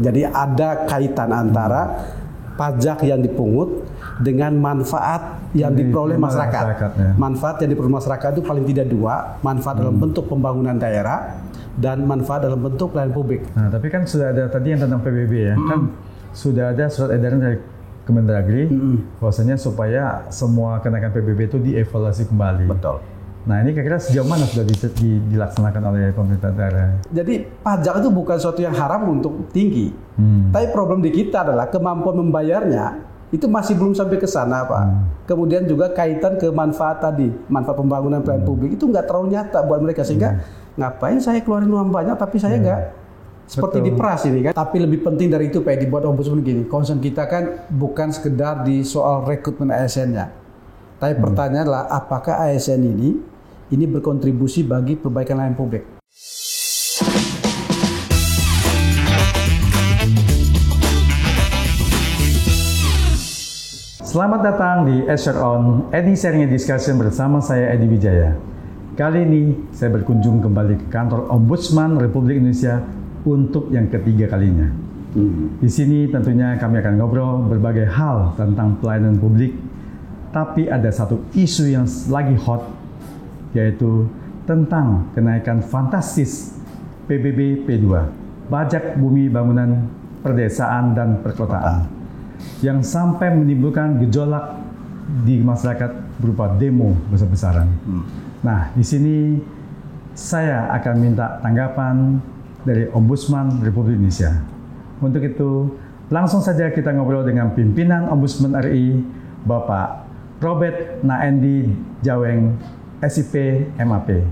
Jadi ada kaitan antara pajak yang dipungut dengan manfaat yang diperoleh masyarakat. Ya. Manfaat yang diperoleh masyarakat itu paling tidak dua, manfaat dalam bentuk pembangunan daerah dan manfaat dalam bentuk pelayanan publik. Nah, tapi kan sudah ada tadi yang tentang PBB ya, kan sudah ada surat edaran dari Kemendagri bahwasanya supaya semua kenaikan PBB itu dievaluasi kembali. Betul. Nah, ini kira-kira sejauh mana sudah dilaksanakan oleh pemerintah daerah? Jadi pajak itu bukan sesuatu yang haram untuk tinggi. Tapi problem di kita adalah kemampuan membayarnya itu masih belum sampai ke sana, Pak. Kemudian juga kaitan ke manfaat tadi, manfaat pembangunan pelayanan publik itu nggak terlalu nyata buat mereka, sehingga ngapain saya keluarin uang banyak tapi saya nggak seperti diperas ini kan. Tapi lebih penting dari itu, Pak, dibuat ombudsman gini. Concern kita kan bukan sekedar di soal rekrutmen ASN-nya. Tapi pertanyaan adalah apakah ASN ini berkontribusi bagi perbaikan layanan publik. Selamat datang di Azure On, Edi Sharing Discussion bersama saya Edi Wijaya. Kali ini saya berkunjung kembali ke kantor Ombudsman Republik Indonesia untuk yang ketiga kalinya. Di sini tentunya kami akan ngobrol berbagai hal tentang pelayanan publik, tapi ada satu isu yang lagi hot, yaitu tentang kenaikan fantastis PBB P2, Pajak Bumi Bangunan Perdesaan dan Perkotaan, yang sampai menimbulkan gejolak di masyarakat berupa demo besar-besaran. Nah, di sini saya akan minta tanggapan dari Ombudsman Republik Indonesia. Untuk itu, langsung saja kita ngobrol dengan pimpinan Ombudsman RI, Bapak Robert Naendi Jaweng, SIP MAP.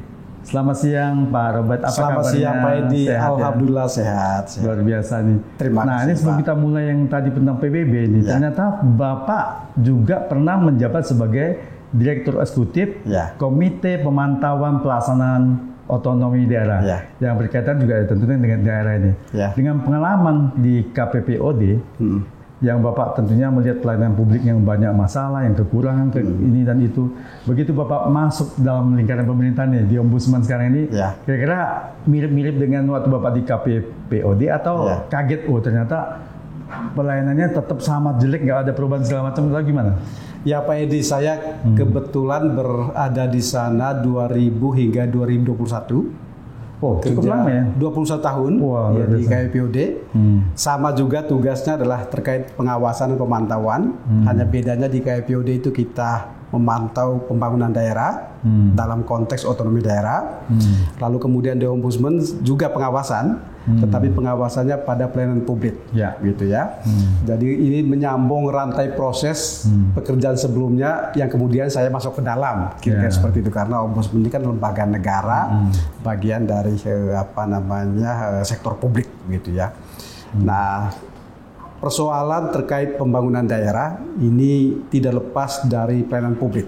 Selamat siang Pak Robert, apa Selamat kabarnya? siang Pak Edi, Sehat, alhamdulillah ya? sehat. Luar biasa nih. Terima kasih, ini sebelum Pak. kita mulai yang tadi tentang PBB nih, ternyata Bapak juga pernah menjabat sebagai Direktur Eksekutif Komite Pemantauan Pelaksanaan Otonomi Daerah, yang berkaitan juga tentunya dengan daerah ini. Dengan pengalaman di KPPOD, yang Bapak tentunya melihat pelayanan publik yang banyak masalah, yang kekurangan, ini dan itu. Begitu Bapak masuk dalam lingkaran pemerintahan nih, di Ombudsman sekarang ini, kira-kira mirip-mirip dengan waktu Bapak di KPPOD atau kaget, oh ternyata pelayanannya tetap sama jelek, nggak ada perubahan segala macam, atau gimana? Ya Pak Edi, saya kebetulan berada di sana 2000 hingga 2021. Oh, cukup lama ya? 21 tahun di KPPOD. Sama juga tugasnya adalah terkait pengawasan dan pemantauan. Hanya bedanya di KPPOD itu kita memantau pembangunan daerah dalam konteks otonomi daerah. Lalu kemudian di Ombudsman juga pengawasan, tetapi pengawasannya pada pelayanan publik, gitu ya. Jadi ini menyambung rantai proses pekerjaan sebelumnya yang kemudian saya masuk ke dalam, kira-kira seperti itu, karena Ombudsman ini kan lembaga negara, bagian dari sektor publik, gitu ya. Nah, persoalan terkait pembangunan daerah ini tidak lepas dari pelayanan publik.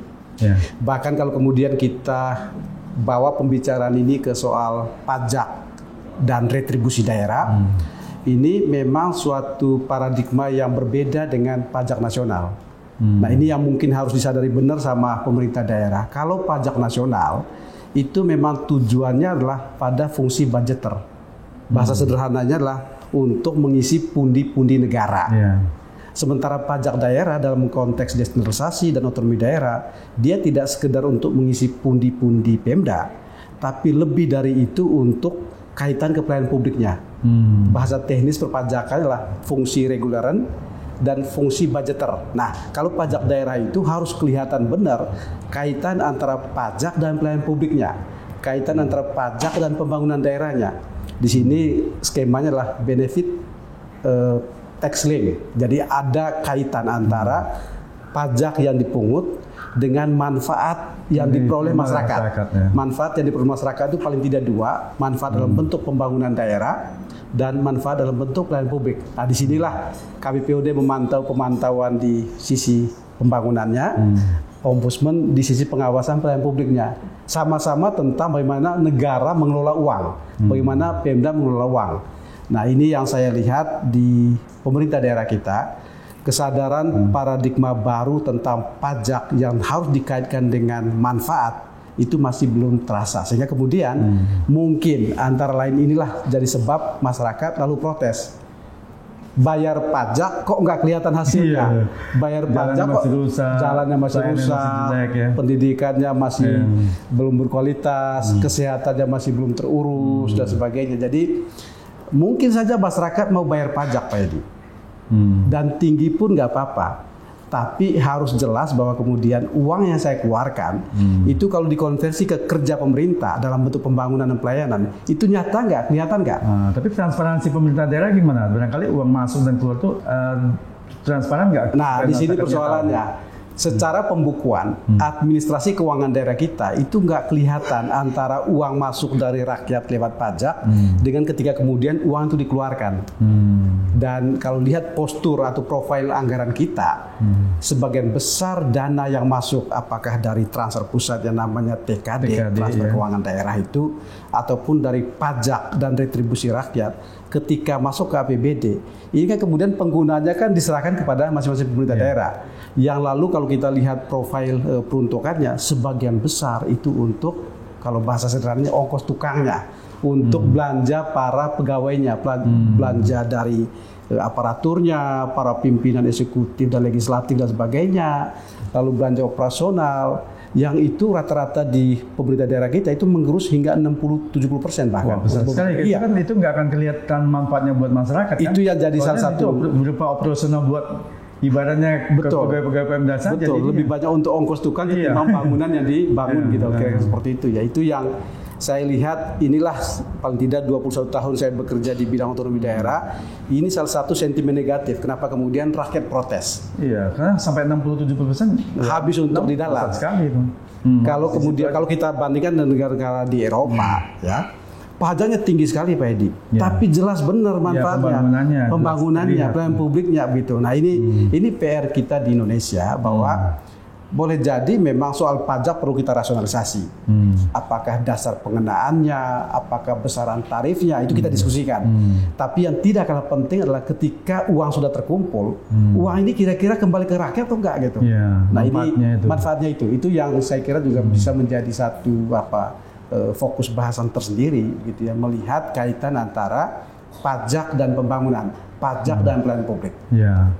Bahkan kalau kemudian kita bawa pembicaraan ini ke soal pajak dan retribusi daerah, ini memang suatu paradigma yang berbeda dengan pajak nasional. Nah, ini yang mungkin harus disadari benar sama pemerintah daerah. Kalau pajak nasional itu memang tujuannya adalah pada fungsi budgeter. Bahasa sederhananya adalah untuk mengisi pundi-pundi negara. Sementara pajak daerah dalam konteks desentralisasi dan otonomi daerah, dia tidak sekedar untuk mengisi pundi-pundi Pemda, tapi lebih dari itu untuk kaitan ke pelayanan publiknya. Bahasa teknis perpajakan adalah fungsi reguleran dan fungsi budgeter. Nah, kalau pajak daerah itu harus kelihatan benar kaitan antara pajak dan pelayanan publiknya, kaitan antara pajak dan pembangunan daerahnya. Di sini skemanya adalah benefit tax link. Jadi ada kaitan antara pajak yang dipungut dengan manfaat yang diperoleh masyarakat. Manfaat yang diperoleh masyarakat itu paling tidak dua, manfaat dalam bentuk pembangunan daerah dan manfaat dalam bentuk pelayanan publik. Nah, disinilah KPPOD memantau pemantauan di sisi pembangunannya, Ombudsman di sisi pengawasan pelayanan publiknya. Sama-sama tentang bagaimana negara mengelola uang, bagaimana Pemda mengelola uang. Nah, ini yang saya lihat di pemerintah daerah kita, kesadaran paradigma baru tentang pajak yang harus dikaitkan dengan manfaat itu masih belum terasa. Sehingga kemudian mungkin antara lain inilah jadi sebab masyarakat lalu protes. bayar pajak kok nggak kelihatan hasilnya. Bayar pajak kok jalannya masih rusak, ya. Pendidikannya masih belum berkualitas, kesehatannya masih belum terurus dan sebagainya. Jadi mungkin saja masyarakat mau bayar pajak Pak Edi, dan tinggi pun nggak apa-apa. Tapi harus jelas bahwa kemudian uang yang saya keluarkan itu kalau dikonversi ke kerja pemerintah dalam bentuk pembangunan dan pelayanan itu nyata nggak, kelihatan nggak? Tapi transparansi pemerintah daerah gimana? Barangkali uang masuk dan keluar tuh transparan nggak? Nah, di sini persoalannya. Secara pembukuan, administrasi keuangan daerah kita itu nggak kelihatan antara uang masuk dari rakyat lewat pajak dengan ketika kemudian uang itu dikeluarkan. Dan kalau lihat postur atau profil anggaran kita, sebagian besar dana yang masuk apakah dari transfer pusat yang namanya TKD transfer keuangan daerah itu, ataupun dari pajak dan retribusi rakyat, ketika masuk ke APBD, ini kan kemudian penggunanya kan diserahkan kepada masing-masing pemerintah daerah. Yang lalu kalau kita lihat profil peruntukannya, sebagian besar itu untuk, kalau bahasa sederhananya, ongkos tukangnya, untuk belanja para pegawainya, belanja dari aparaturnya, para pimpinan eksekutif dan legislatif dan sebagainya, lalu belanja operasional, yang itu rata-rata di pemerintah daerah kita itu menggerus hingga 60-70% bahkan. Wah, besar sekali. Kan itu nggak akan kelihatan manfaatnya buat masyarakat. Itu yang jadi salah satu. Itu berupa operasional buat ibaratnya pegawai-pegawai Pemda saja. Betul, lebih banyak untuk ongkos tukang ketimbang bangunan yang dibangun gitu. Kira-kira seperti itu ya. Itu yang saya lihat, inilah paling tidak 21 tahun saya bekerja di bidang otonomi daerah. Ini salah satu sentimen negatif. Kenapa kemudian rakyat protes? Iya, karena sampai 60-70% habis untuk di dalam. Sekali itu. Kalau kemudian kalau kita bandingkan dengan negara-negara di Eropa, ya, pajaknya tinggi sekali Pak Edi. Tapi jelas benar manfaatnya, pembangunannya, pelayanan publiknya gitu. Nah ini PR kita di Indonesia bahwa boleh jadi memang soal pajak perlu kita rasionalisasi. Apakah dasar pengenaannya, apakah besaran tarifnya, itu kita diskusikan. Tapi yang tidak kalah penting adalah ketika uang sudah terkumpul, uang ini kira-kira kembali ke rakyat atau enggak gitu. Nah ini manfaatnya itu yang saya kira juga bisa menjadi satu fokus bahasan tersendiri gitu ya, melihat kaitan antara pajak dan pembangunan, pajak dan pelayanan publik. Ya.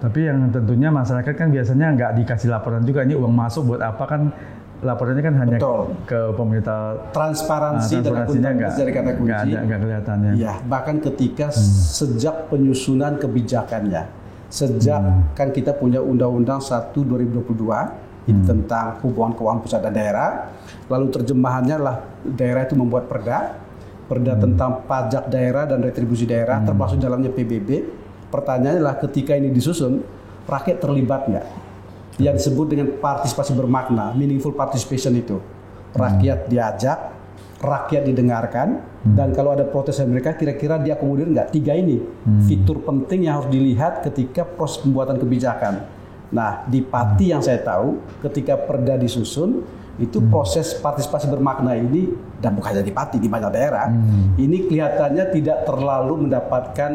Tapi yang tentunya masyarakat kan biasanya nggak dikasih laporan juga, ini uang masuk buat apa, kan laporannya kan hanya ke pemerintah. Transparansi dan akuntabilitas dari kata kunci. Nggak kelihatannya. Ya, bahkan ketika sejak penyusunan kebijakannya, sejak kan kita punya Undang-Undang 1/2022 ini tentang hubungan keuangan pusat dan daerah, lalu terjemahannya lah daerah itu membuat perda tentang pajak daerah dan retribusi daerah, termasuk dalamnya PBB. Pertanyaannya adalah ketika ini disusun, rakyat terlibat nggak? Yang disebut dengan partisipasi bermakna, meaningful participation itu. Rakyat diajak, rakyat didengarkan, dan kalau ada protes dari mereka, kira-kira diakomodir nggak? 3 ini fitur penting yang harus dilihat ketika proses pembuatan kebijakan. Nah, di Pati yang saya tahu, ketika perda disusun, itu proses partisipasi bermakna ini, dan bukan hanya di Pati, di banyak daerah, ini kelihatannya tidak terlalu mendapatkan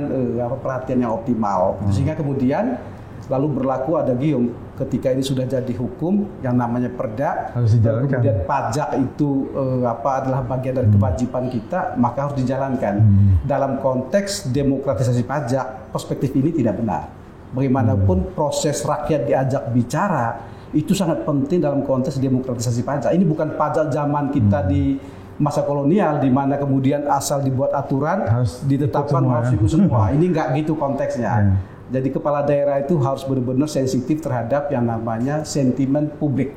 perhatian yang optimal. Sehingga kemudian lalu berlaku ada gium, ketika ini sudah jadi hukum yang namanya perda, kemudian pajak itu adalah bagian dari kewajiban kita, maka harus dijalankan. Dalam konteks demokratisasi pajak, perspektif ini tidak benar. Bagaimanapun proses rakyat diajak bicara itu sangat penting dalam konteks demokratisasi pajak. Ini bukan pajak zaman kita di masa kolonial, di mana kemudian asal dibuat aturan, harus ditetapkan harus ikut semua. Ini nggak gitu konteksnya. Jadi kepala daerah itu harus benar-benar sensitif terhadap yang namanya sentimen publik.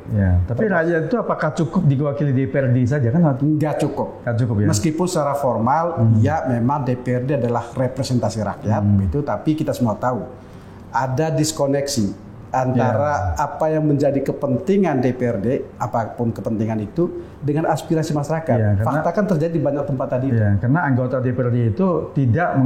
Tapi rakyat itu apakah cukup diwakili DPRD saja kan? Nggak cukup. Nggak cukup ya. Meskipun secara formal, ya memang DPRD adalah representasi rakyat, itu. Tapi kita semua tahu ada diskoneksi antara apa yang menjadi kepentingan DPRD, apapun kepentingan itu, dengan aspirasi masyarakat. Fakta kan terjadi di banyak tempat tadi. Karena anggota DPRD itu tidak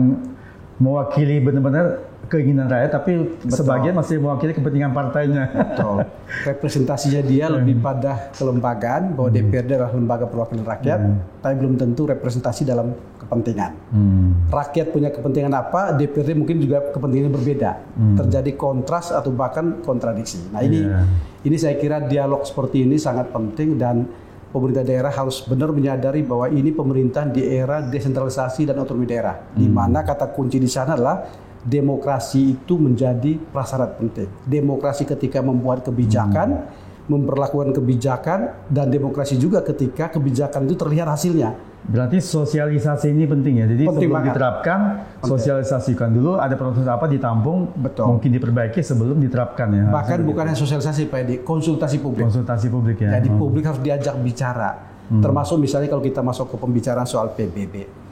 mewakili benar-benar keinginan rakyat, tapi sebagian masih mewakili kepentingan partainya. Betul. Representasinya dia lebih pada kelembagaan, bahwa DPRD adalah lembaga perwakilan rakyat, tapi belum tentu representasi dalam kepentingan. Rakyat punya kepentingan apa, DPRD mungkin juga kepentingannya berbeda. Terjadi kontras atau bahkan kontradiksi. Nah ini saya kira dialog seperti ini sangat penting, dan pemerintah daerah harus benar menyadari bahwa ini pemerintahan di era desentralisasi dan otonomi daerah, di mana kata kunci di sana adalah demokrasi itu menjadi prasyarat penting. Demokrasi ketika membuat kebijakan, memperlakukan kebijakan, dan demokrasi juga ketika kebijakan itu terlihat hasilnya. Berarti sosialisasi ini penting ya. Jadi penting sebelum banget. Diterapkan, sosialisasikan dulu, ada proses apa ditampung, Betul. mungkin diperbaiki sebelum diterapkan ya. Bahkan bukan hanya sosialisasi Pak Edi, konsultasi publik. Konsultasi publik ya. Jadi publik harus diajak bicara. Termasuk misalnya kalau kita masuk ke pembicaraan soal PBB.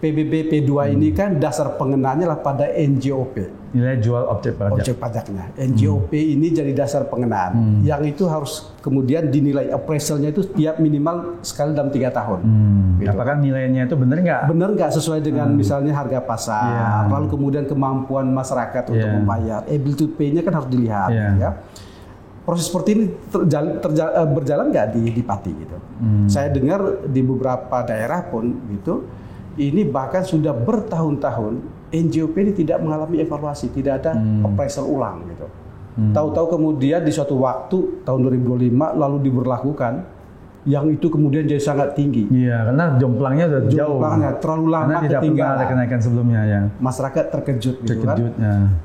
PBB P2 ini kan dasar pengenanya lah pada NJOP. Nilai jual objek pajak. Objek pajaknya. NJOP ini jadi dasar pengenaan. Yang itu harus kemudian dinilai appraisalnya itu tiap minimal sekali dalam 3 tahun. Gitu. Apakah nilainya itu benar nggak? Benar nggak sesuai dengan misalnya harga pasar, lalu kemudian kemampuan masyarakat untuk membayar, able to pay-nya kan harus dilihat. Ya. Proses seperti ini berjalan nggak di Pati gitu. Saya dengar di beberapa daerah pun gitu, ini bahkan sudah bertahun-tahun NJOP ini tidak mengalami evaluasi, tidak ada appraisal ulang gitu. Tahu-tahu kemudian di suatu waktu tahun 2025 lalu diberlakukan, yang itu kemudian jadi sangat tinggi. Iya, karena jomplangnya udah jauh. Jomplangnya terlalu lama karena tidak pernah ada kenaikan sebelumnya ya. Masyarakat terkejut gitu kan.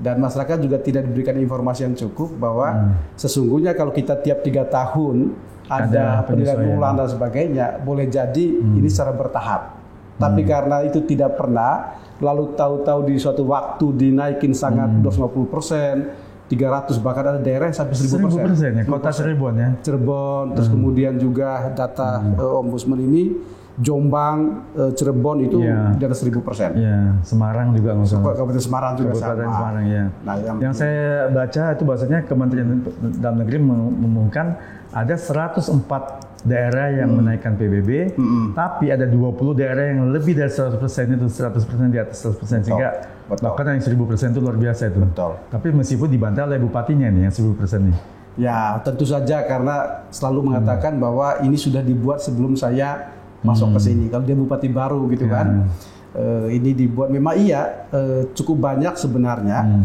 Dan masyarakat juga tidak diberikan informasi yang cukup bahwa sesungguhnya kalau kita tiap 3 tahun ada penilaian ulang dan sebagainya, boleh jadi ini secara bertahap. Tapi karena itu tidak pernah, lalu tahu-tahu di suatu waktu dinaikin sangat 250%, 300, bahkan ada daerah yang sampai 1000%. Ya, kota Cirebon ya. Cirebon, terus kemudian juga data Ombudsman ini, Jombang, Cirebon itu di atas 1000%. Iya, Semarang juga maksudnya. Kabupaten Semarang juga sama. Semarang ya. Nah, yang saya baca itu bahasanya Kementerian Dalam Negeri mengumumkan ada 104 daerah yang menaikkan PBB, tapi ada 20 daerah yang lebih dari 100%, itu 100% di atas 100%, sehingga bahkan yang 1000% itu luar biasa itu. Betul. Tapi meskipun dibantai oleh bupatinya nih yang 1000% nih. Ya, tentu saja karena selalu mengatakan bahwa ini sudah dibuat sebelum saya masuk ke sini. Kalau dia bupati baru gitu kan, ini dibuat memang cukup banyak sebenarnya.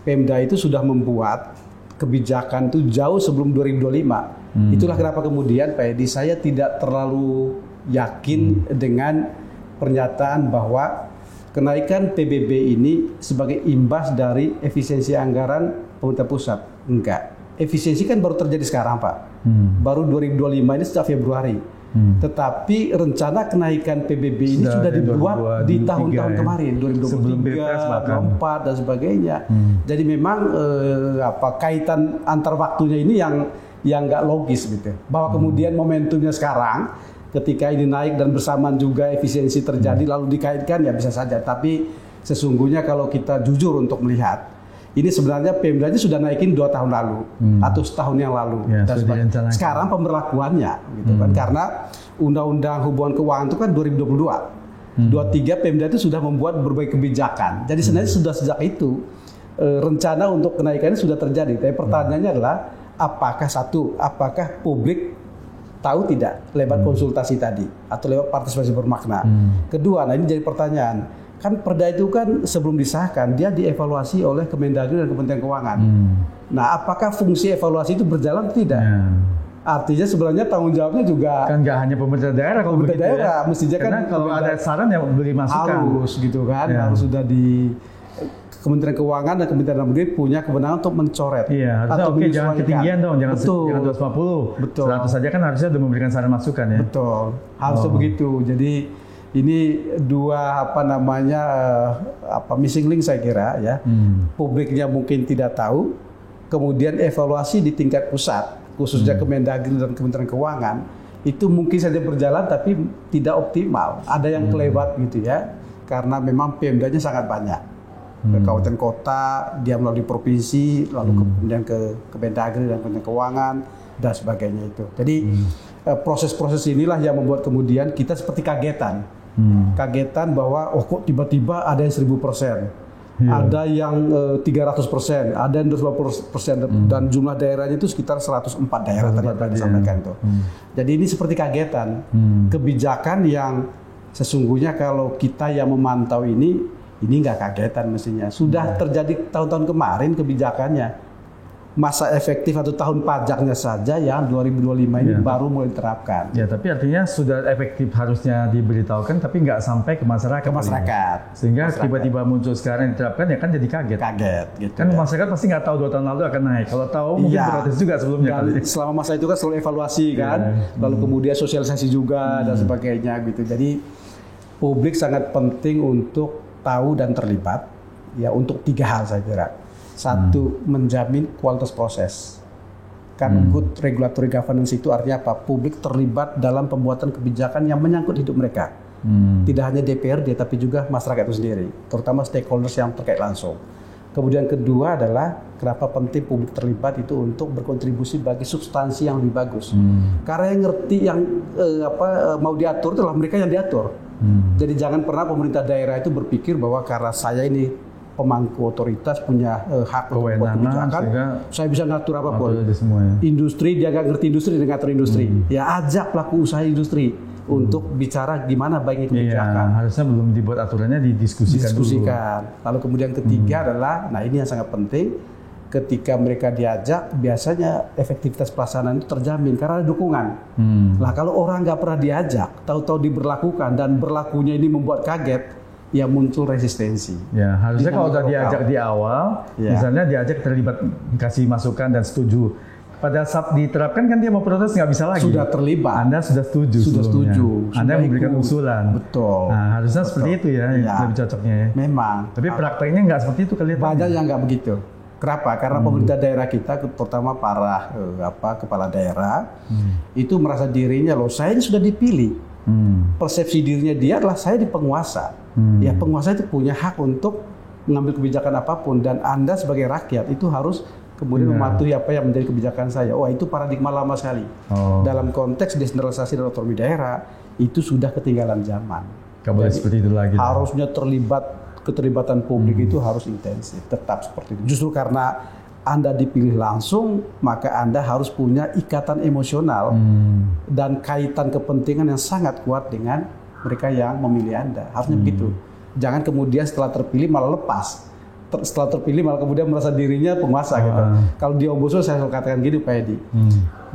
Pemda itu sudah membuat kebijakan itu jauh sebelum 2025. Itulah kenapa kemudian Pak Edi, saya tidak terlalu yakin dengan pernyataan bahwa kenaikan PBB ini sebagai imbas dari efisiensi anggaran pemerintah pusat. Enggak. Efisiensi kan baru terjadi sekarang Pak. Baru 2025 ini sejak Februari. Tetapi rencana kenaikan PBB ini sudah dibuat di tahun-tahun kemarin, 2023, 2024 dan sebagainya. Jadi memang kaitan antar waktunya ini yang nggak logis gitu. Bahwa kemudian momentumnya sekarang ketika ini naik dan bersamaan juga efisiensi terjadi lalu dikaitkan ya bisa saja. Tapi sesungguhnya kalau kita jujur untuk melihat, ini sebenarnya Pemdanya sudah naikin 2 tahun lalu atau setahun yang lalu. Ya, dan sekarang pemberlakuannya, gitu kan? Karena Undang-Undang Hubungan Keuangan itu kan 2022. 23 Pemda itu sudah membuat berbagai kebijakan. Jadi sebenarnya sudah sejak itu rencana untuk kenaikannya sudah terjadi. Tapi pertanyaannya adalah apakah publik tahu tidak lewat konsultasi tadi atau lewat partisipasi bermakna. Kedua, nah ini jadi pertanyaan. Kan Perda itu kan sebelum disahkan dia dievaluasi oleh Kemendagri dan Kementerian Keuangan. Nah, apakah fungsi evaluasi itu berjalan atau tidak? Artinya sebenarnya tanggung jawabnya juga kan nggak hanya pemerintah daerah kalau pemerintah begitu daerah, mestinya kan kalau ada saran ya beri masukan. Harus gitu kan, harus sudah di Kementerian Keuangan dan Kementerian Dalam Negeri punya kewenangan untuk mencoret. Iya, harusnya oke, jangan ketinggian dong, jangan 250. Betul. 100 saja kan harusnya sudah memberikan saran masukan ya. Betul, harusnya begitu. Jadi ini dua missing link saya kira ya. Publiknya mungkin tidak tahu, kemudian evaluasi di tingkat pusat, khususnya Kemendagri dan Kementerian Keuangan itu mungkin saja berjalan tapi tidak optimal. Ada yang kelewat gitu ya, karena memang Pemdanya sangat banyak. Kabupaten kota, dia melalui provinsi, lalu kemudian ke Kemendagri dan Kementerian Keuangan dan sebagainya itu. Jadi proses-proses inilah yang membuat kemudian kita seperti kagetan bahwa kok tiba-tiba ada yang 1000%, ada yang 300%, ada yang 250%, dan jumlah daerahnya itu sekitar 104 daerah tadi disampaikan itu. Jadi ini seperti kagetan, kebijakan yang sesungguhnya kalau kita yang memantau ini nggak kagetan mestinya. Sudah terjadi tahun-tahun kemarin kebijakannya. masa efektif atau tahun pajaknya saja yang 2025 ini baru mulai diterapkan. Ya, tapi artinya sudah efektif harusnya diberitahukan, tapi nggak sampai ke masyarakat. Ke masyarakat. Sehingga tiba-tiba muncul sekarang diterapkan, ya kan jadi kaget. Kaget, gitu. Kan masyarakat pasti nggak tahu 2 tahun lalu akan naik. Kalau tahu mungkin protes juga sebelumnya. Dan selama masa itu kan selalu evaluasi kan, lalu kemudian sosialisasi juga dan sebagainya gitu. Jadi publik sangat penting untuk tahu dan terlibat. Ya, untuk 3 hal saya kira. Satu, menjamin kualitas proses. Kan good regulatory governance itu artinya apa? Publik terlibat dalam pembuatan kebijakan yang menyangkut hidup mereka. Tidak hanya DPRD, tapi juga masyarakat itu sendiri, terutama stakeholders yang terkait langsung. Kemudian kedua adalah kenapa penting publik terlibat itu untuk berkontribusi bagi substansi yang lebih bagus. Karena yang ngerti yang mau diatur itulah mereka yang diatur. Jadi jangan pernah pemerintah daerah itu berpikir bahwa karena saya ini pemangku otoritas punya hak untuk membuat kebijakan, saya bisa ngatur apapun. Industri, dia nggak ngerti industri, dia ngatur industri. Ya ajak pelaku usaha industri untuk bicara gimana baiknya kebijakan. Iya, harusnya belum dibuat aturannya, didiskusikan dulu. Lalu kemudian ketiga adalah, nah ini yang sangat penting, ketika mereka diajak, biasanya efektivitas pelaksanaan itu terjamin karena ada dukungan. Nah kalau orang nggak pernah diajak, tahu-tahu diberlakukan dan berlakunya ini membuat kaget, ya muncul resistensi. Ya, harusnya kalau sudah diajak di awal, misalnya diajak terlibat, kasih masukan dan setuju. Pada saat diterapkan kan dia mau protes nggak bisa lagi. Sudah terlibat. Anda sudah setuju. Sudah setuju. Anda memberikan usulan. Betul. Nah, harusnya seperti itu ya, lebih cocoknya ya. Memang. Tapi prakteknya nggak seperti itu kelihatannya. Banyak yang nggak begitu. Kenapa? Karena pemerintah daerah kita, terutama para kepala daerah, itu merasa dirinya loh, saya ini sudah dipilih. Persepsi dirinya dia adalah saya di penguasa. Ya penguasa itu punya hak untuk mengambil kebijakan apapun dan Anda sebagai rakyat itu harus kemudian mematuhi apa yang menjadi kebijakan saya. Wah itu paradigma lama sekali. Dalam konteks desentralisasi dan otonomi daerah itu sudah ketinggalan zaman. Gak boleh seperti itu lagi. Harusnya keterlibatan publik itu harus intensif, tetap seperti itu. Justru karena Anda dipilih langsung, maka Anda harus punya ikatan emosional dan kaitan kepentingan yang sangat kuat dengan mereka yang memilih Anda. Harusnya begitu. Jangan kemudian setelah terpilih malah lepas. Setelah terpilih malah kemudian merasa dirinya penguasa gitu. Kalau di Ombudsman saya selalu katakan gini Pak Edi,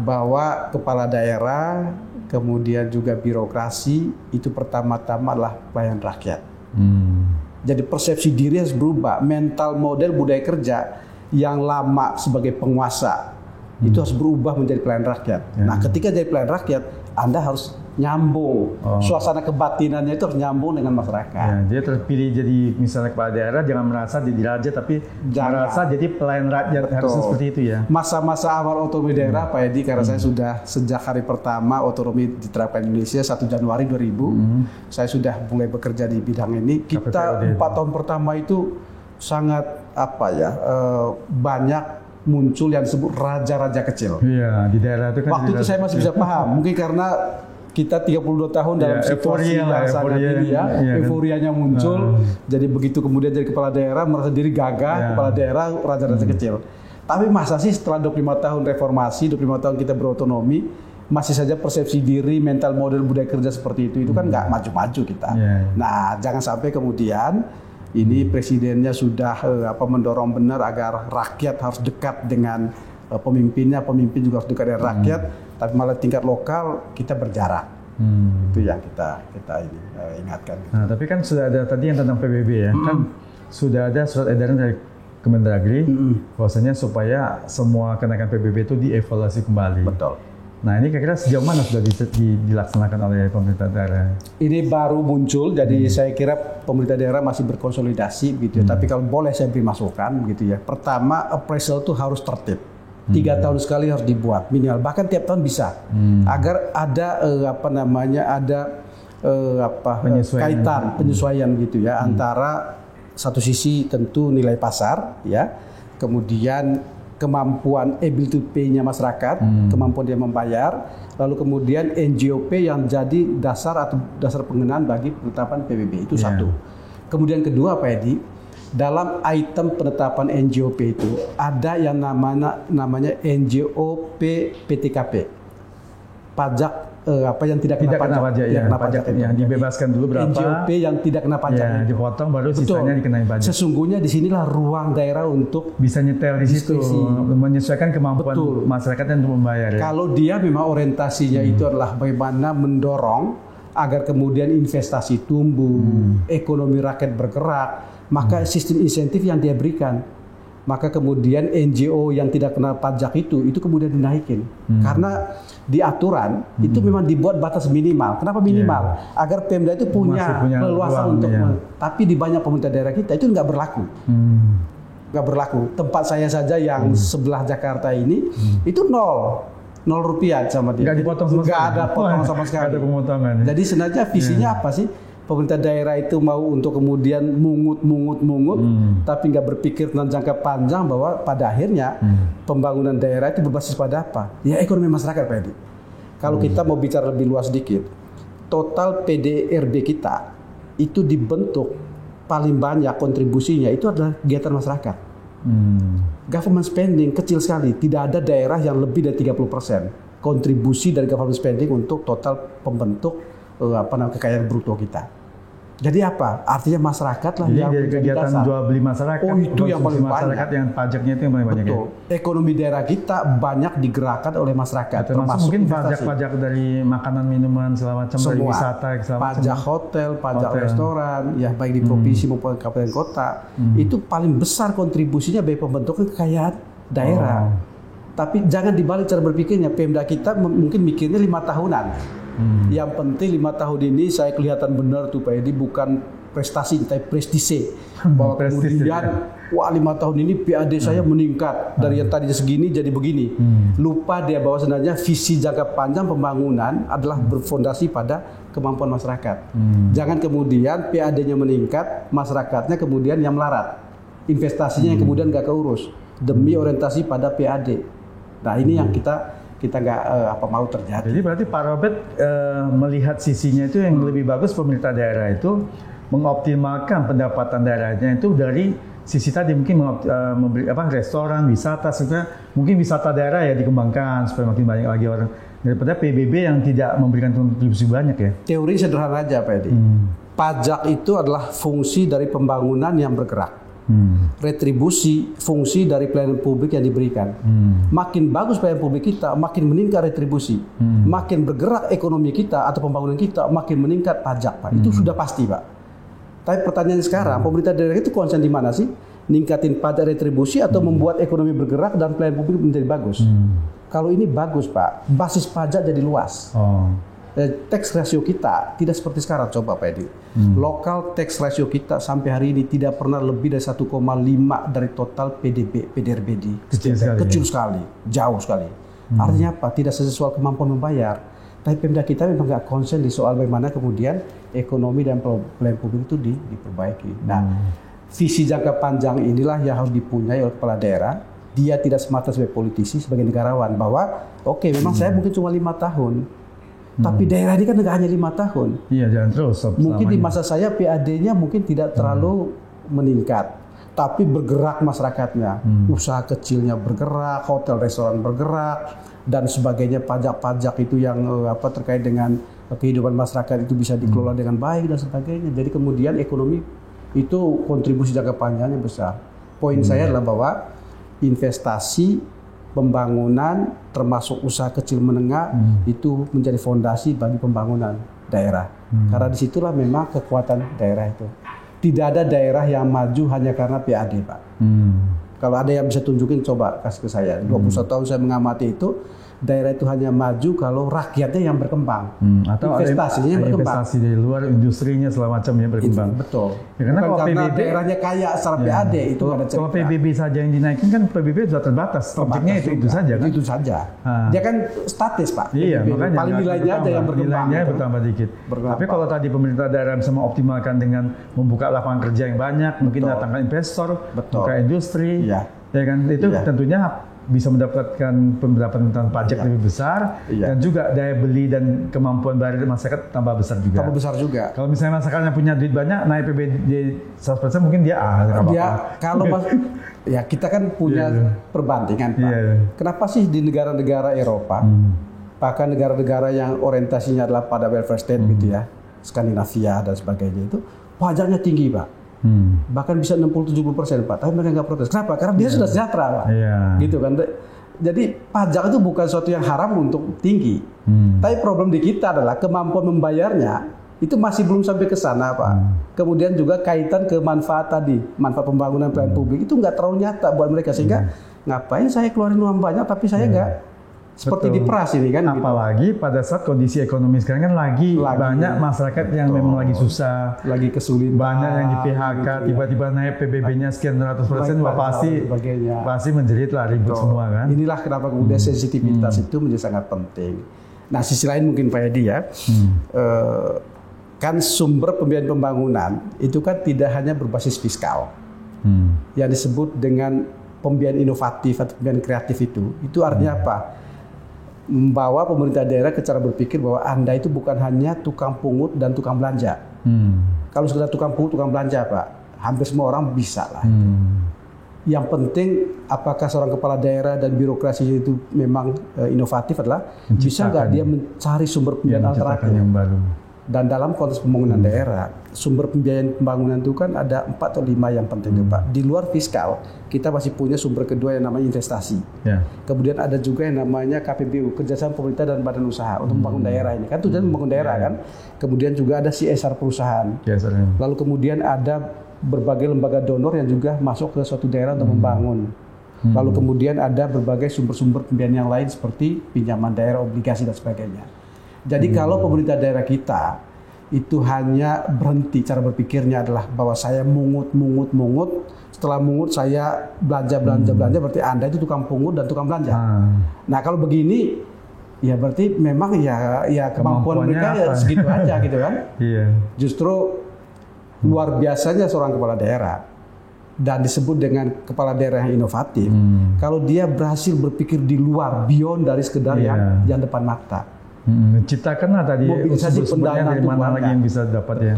bahwa kepala daerah, kemudian juga birokrasi, itu pertama-tama adalah pelayan rakyat. Jadi persepsi diri harus berubah. Mental model budaya kerja yang lama sebagai penguasa itu harus berubah menjadi pelayan rakyat. Nah, ketika jadi pelayan rakyat, Anda harus nyambung. Suasana kebatinannya itu harus nyambung dengan masyarakat. Ya, dia terpilih jadi misalnya kepala daerah, jangan merasa jadi raja, tapi merasa jadi pelayan rakyat. Harusnya seperti itu ya. Masa-masa awal otonomi daerah, Pak Edi, karena saya sudah sejak hari pertama otonomi diterapkan di Indonesia 1 Januari 2000, saya sudah mulai bekerja di bidang ini. Kita 4 tahun pertama itu sangat banyak muncul yang disebut raja-raja kecil. Iya, di daerah itu kan. Waktu itu saya masih bisa paham, mungkin karena kita 32 tahun dalam situasi yang sangat ini ya, euforianya muncul. Jadi begitu kemudian jadi kepala daerah merasa diri gagah, kepala daerah raja-raja kecil. Tapi masa sih setelah 25 tahun reformasi, 25 tahun kita berotonomi, masih saja persepsi diri, mental model budaya kerja seperti itu kan nggak maju-maju kita. Nah, jangan sampai kemudian ini presidennya sudah mendorong benar agar rakyat harus dekat dengan pemimpinnya, pemimpin juga harus dekat dengan rakyat, tapi malah tingkat lokal kita berjarak. Itu yang kita ingatkan. Nah, tapi kan sudah ada tadi yang tentang PBB ya, kan sudah ada surat edaran dari Kemendagri bahwasanya supaya semua kenaikan PBB itu dievaluasi kembali. Betul. Nah ini kira-kira sejauh mana sudah dilaksanakan oleh pemerintah daerah? Ini baru muncul, jadi saya kira pemerintah daerah masih berkonsolidasi gitu ya. Tapi kalau boleh saya beri masukan gitu ya. Pertama, appraisal itu harus tertib. 3 tahun sekali harus dibuat minimal, bahkan tiap tahun bisa. Agar ada penyesuaian gitu ya antara satu sisi tentu nilai pasar ya, kemudian kemampuan ability to pay-nya masyarakat, kemampuan dia membayar, lalu kemudian NJOP yang jadi dasar pengenaan bagi penetapan PBB itu satu. Kemudian kedua Pak Edi, dalam item penetapan NJOP itu ada yang namanya NJOP PTKP, pajak yang tidak kena pajak, yang dibebaskan dulu berapa, NJOP yang tidak kena pajak, dipotong baru sisanya dikenai pajak. Sesungguhnya di sinilah ruang daerah untuk bisa nyetel di situ, menyesuaikan kemampuan masyarakatnya untuk membayar. Kalau dia memang orientasinya itu adalah bagaimana mendorong agar kemudian investasi tumbuh, ekonomi rakyat bergerak, maka sistem insentif yang dia berikan, maka kemudian NGO yang tidak kena pajak itu kemudian dinaikin. Karena di aturan itu memang dibuat batas minimal. Kenapa minimal? Agar Pemda itu punya leluasan untuk tapi di banyak pemerintah daerah kita itu nggak berlaku. Nggak berlaku. Tempat saya saja yang sebelah Jakarta ini itu nol rupiah sama dia. Nggak dipotong sama sekali. Nggak ada potong sama sekali. Nggak ada pemotongan. Jadi sebenarnya visinya apa sih? Pemerintah daerah itu mau untuk kemudian mungut, tapi nggak berpikir tentang jangka panjang bahwa pada akhirnya pembangunan daerah itu berbasis pada apa? Ya ekonomi masyarakat, Pak Edi. Kalau kita mau bicara lebih luas sedikit, total PDRB kita itu dibentuk paling banyak kontribusinya itu adalah kegiatan masyarakat. Government spending kecil sekali, tidak ada daerah yang lebih dari 30% kontribusi dari government spending untuk total pembentuk kekayaan bruto kita. Jadi apa? Artinya masyarakat lah yang dari kegiatan jual beli masyarakat. Oh, itu yang paling masyarakat banyak. Yang pajaknya itu yang paling banyak. Betul. Ya? Ekonomi daerah kita banyak digerakkan oleh masyarakat. Termasuk mungkin pajak-pajak dari makanan, minuman, segala macam, dari wisata, pajak hotel, pajak restoran, ya baik di provinsi maupun kabupaten kota, itu paling besar kontribusinya bagi pembentukan kekayaan daerah. Tapi jangan dibalik cara berpikirnya. Pemda kita mungkin mikirnya 5 tahunan. Yang penting 5 tahun ini saya kelihatan benar tuh Pak Edi, bukan prestasi tapi prestise. Bahwa kemudian wah 5 tahun ini PAD saya meningkat dari yang tadinya segini jadi begini. Lupa dia bahwa sebenarnya visi jangka panjang pembangunan adalah berfondasi pada kemampuan masyarakat. Jangan kemudian PAD-nya meningkat, masyarakatnya kemudian yang melarat. Investasinya yang kemudian nggak keurus demi orientasi pada PAD. Nah ini yang kita nggak mau terjadi. Jadi berarti Pak Robert melihat sisinya itu yang lebih bagus pemerintah daerah itu mengoptimalkan pendapatan daerahnya itu dari sisi tadi mungkin memberi restoran, wisata, juga mungkin wisata daerah ya dikembangkan supaya makin banyak lagi orang, daripada PBB yang tidak memberikan kontribusi banyak ya. Teori sederhana aja Pak Edi. Pajak itu adalah fungsi dari pembangunan yang bergerak. Retribusi fungsi dari pelayanan publik yang diberikan. Makin bagus pelayanan publik kita, makin meningkat retribusi. Makin bergerak ekonomi kita atau pembangunan kita, makin meningkat pajak, Pak. Itu sudah pasti, Pak. Tapi pertanyaan sekarang, pemerintah daerah itu konsen di mana sih? Ningkatin pajak retribusi atau membuat ekonomi bergerak dan pelayanan publik menjadi bagus? Kalau ini bagus, Pak. Basis pajak jadi luas. Tax ratio kita tidak seperti sekarang, coba Pak Edi. Local tax ratio kita sampai hari ini tidak pernah lebih dari 1,5 dari total PDRBD. Kecil sekali, jauh sekali. Artinya apa? Tidak sesuai kemampuan membayar. Tapi Pemda kita memang nggak konsen di soal bagaimana kemudian ekonomi dan pelayanan publik itu diperbaiki. Nah, visi jangka panjang inilah yang harus dipunyai oleh kepala daerah. Dia tidak semata sebagai politisi, sebagai negarawan, bahwa oke, memang saya mungkin cuma 5 tahun. Tapi daerah ini kan nggak hanya 5 tahun. Iya, jangan terus. Mungkin di masa saya PAD-nya mungkin tidak terlalu meningkat, tapi bergerak masyarakatnya. Usaha kecilnya bergerak, hotel restoran bergerak, dan sebagainya. Pajak-pajak itu yang terkait dengan kehidupan masyarakat itu bisa dikelola dengan baik dan sebagainya. Jadi kemudian ekonomi itu kontribusi jangka panjangnya besar. Poin saya adalah bahwa investasi pembangunan termasuk usaha kecil menengah itu menjadi fondasi bagi pembangunan daerah. Karena disitulah memang kekuatan daerah itu. Tidak ada daerah yang maju hanya karena PAD, Pak. Kalau ada yang bisa tunjukin, coba kasih ke saya. 21 tahun saya mengamati itu, daerah itu hanya maju kalau rakyatnya yang berkembang. Atau investasinya yang berkembang. Investasi dari luar, industrinya segala macam yang berkembang. Itu, betul. Ya, karena kalau karena PBB, daerahnya kaya secara PAD itu ada cerita. Kalau PBB saja yang dinaikin kan PBB sudah terbatas. Objeknya itu saja kan. Itu saja. Dia kan statis, Pak. Iya, PBB. makanya paling nilainya ada yang berkembang. Nilainya bertambah dikit. Tapi kalau tadi pemerintah daerah bisa mengoptimalkan dengan membuka lapangan kerja yang banyak, mungkin datangkan investor, buka industri. Ya kan, itu tentunya bisa mendapatkan pendapatan pajak lebih besar dan juga daya beli dan kemampuan bayar masyarakat tambah besar juga. Tambah besar juga. Kalau misalnya masyarakatnya punya duit banyak, naik PBD 100% mungkin dia kalau kita kan punya perbandingan, Pak. Kenapa sih di negara-negara Eropa Bahkan negara-negara yang orientasinya adalah pada welfare state gitu ya, Skandinavia dan sebagainya itu pajaknya tinggi Pak. Bahkan bisa 60-70% Pak, tapi mereka nggak protes. Kenapa? Karena dia sudah sejahtera Pak. Gitu kan. Jadi pajak itu bukan sesuatu yang haram untuk tinggi. Tapi problem di kita adalah kemampuan membayarnya itu masih belum sampai ke sana Pak. Kemudian juga kaitan ke manfaat tadi, manfaat pembangunan pelayanan publik itu nggak terlalu nyata buat mereka, sehingga ngapain saya keluarin uang banyak tapi saya nggak seperti diperas ini kan. Apalagi gitu. Pada saat kondisi ekonomi sekarang kan lagi banyak masyarakat yang memang lagi susah, lagi kesulitan, banyak yang di PHK, gitu tiba-tiba naik PBB-nya sekian ratus%, pasti menjerit lah, ribut semua kan. Inilah kenapa kemudian sensitivitas itu menjadi sangat penting. Nah sisi lain mungkin Pak Edi ya, kan sumber pembiayaan pembangunan itu kan tidak hanya berbasis fiskal, yang disebut dengan pembiayaan inovatif atau pembiayaan kreatif itu artinya apa? Membawa pemerintah daerah ke cara berpikir bahwa Anda itu bukan hanya tukang pungut dan tukang belanja. Kalau sudah tukang pungut, tukang belanja Pak, hampir semua orang bisa lah. Yang penting apakah seorang kepala daerah dan birokrasi itu memang inovatif adalah bisa nggak dia mencari sumber pembiayaan alternatif yang baru. Dan dalam konteks pembangunan daerah, sumber pembiayaan pembangunan itu kan ada 4 atau 5 yang penting Pak. Di luar fiskal, kita masih punya sumber kedua yang namanya investasi. Kemudian ada juga yang namanya KPBU, kerjasama pemerintah dan badan usaha untuk membangun daerah ini. Kan tujuan membangun daerah kan. Kemudian juga ada CSR perusahaan. Lalu kemudian ada berbagai lembaga donor yang juga masuk ke suatu daerah untuk membangun. Lalu kemudian ada berbagai sumber-sumber pembiayaan yang lain seperti pinjaman daerah, obligasi dan sebagainya. Jadi kalau pemerintah daerah kita itu hanya berhenti cara berpikirnya adalah bahwa saya mungut, setelah mungut saya belanja, berarti Anda itu tukang pungut dan tukang belanja. Nah kalau begini, ya berarti memang ya kemampuan mereka ya segitu aja gitu kan. Justru luar biasanya seorang kepala daerah dan disebut dengan kepala daerah yang inovatif, kalau dia berhasil berpikir di luar, beyond dari sekedar yang depan mata. Menciptakanlah tadi sumber-sumbernya dari mana lagi yang bisa dapat ya.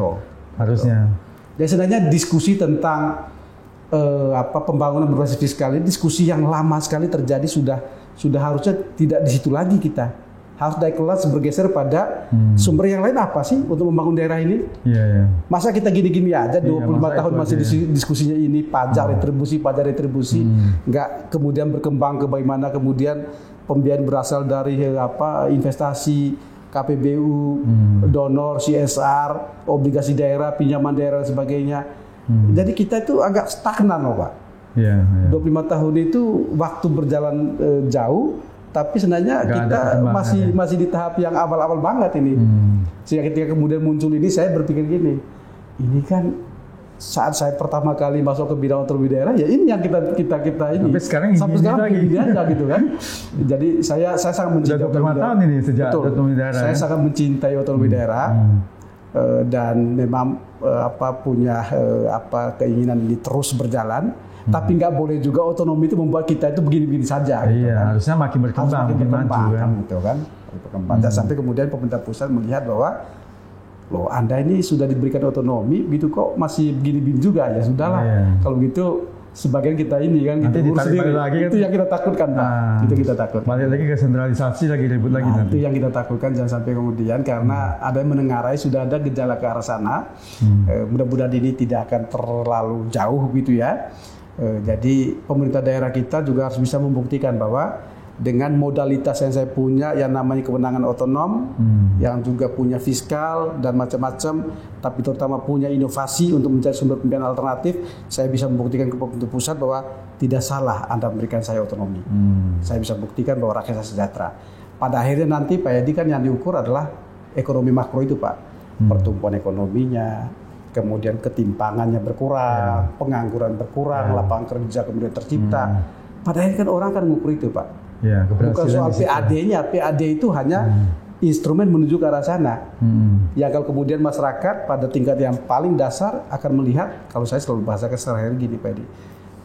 Harusnya. Dan sebenarnya diskusi tentang pembangunan berbasis fiskal ini diskusi yang lama sekali terjadi, sudah harusnya tidak di situ lagi kita. Harus naik kelas bergeser pada sumber yang lain apa sih untuk membangun daerah ini? Masa kita gini-gini aja 25 tahun masih diskusinya ini pajak retribusi, nggak kemudian berkembang ke bagaimana kemudian pembiayaan berasal dari investasi, KPBU, donor, CSR, obligasi daerah, pinjaman daerah dan sebagainya. Jadi kita itu agak stagnan loh Pak. 25 tahun itu waktu berjalan jauh, tapi sebenarnya kita masih di tahap yang awal-awal banget ini. Sehingga ketika kemudian muncul ini, saya berpikir gini, ini kan saat saya pertama kali masuk ke bidang otonomi daerah, ya ini yang kita ini. Sampai sekarang gini aja gitu kan. Jadi saya sangat mencintai otonomi daerah. Saya sangat mencintai otonomi daerah dan memang punya keinginan ini terus berjalan. Tapi nggak boleh juga otonomi itu membuat kita itu begini-begini saja. Gitu kan. Harusnya makin berkembang, makin maju kan. Gitu kan. Dan sampai kemudian pemerintah pusat melihat bahwa loh Anda ini sudah diberikan otonomi, gitu kok masih begini-begini juga, ya sudahlah. Kalau gitu sebagian kita ini kan kita urus sendiri. Itu yang kita takutkan Pak. Itu kita takut. Balik lagi ke sentralisasi lagi ribut lagi nanti. Itu yang kita takutkan, jangan sampai kemudian karena ada yang menengarai sudah ada gejala ke arah sana. Mudah-mudahan ini tidak akan terlalu jauh gitu ya. Jadi pemerintah daerah kita juga harus bisa membuktikan bahwa dengan modalitas yang saya punya yang namanya kewenangan otonom, yang juga punya fiskal dan macam-macam, tapi terutama punya inovasi untuk mencari sumber pembiayaan alternatif, saya bisa membuktikan ke pemerintah pusat bahwa tidak salah Anda memberikan saya otonomi. Saya bisa buktikan bahwa rakyat saya sejahtera. Pada akhirnya nanti Pak Edi kan yang diukur adalah ekonomi makro itu Pak, pertumbuhan ekonominya, kemudian ketimpangannya berkurang, pengangguran berkurang, lapangan kerja kemudian tercipta. Pada akhirnya kan orang akan mengukur itu Pak. Bukan soal PAD-nya, PAD itu hanya instrumen menuju ke arah sana. Ya kalau kemudian masyarakat pada tingkat yang paling dasar akan melihat, kalau saya selalu bahasakan secara gini Pak Edi,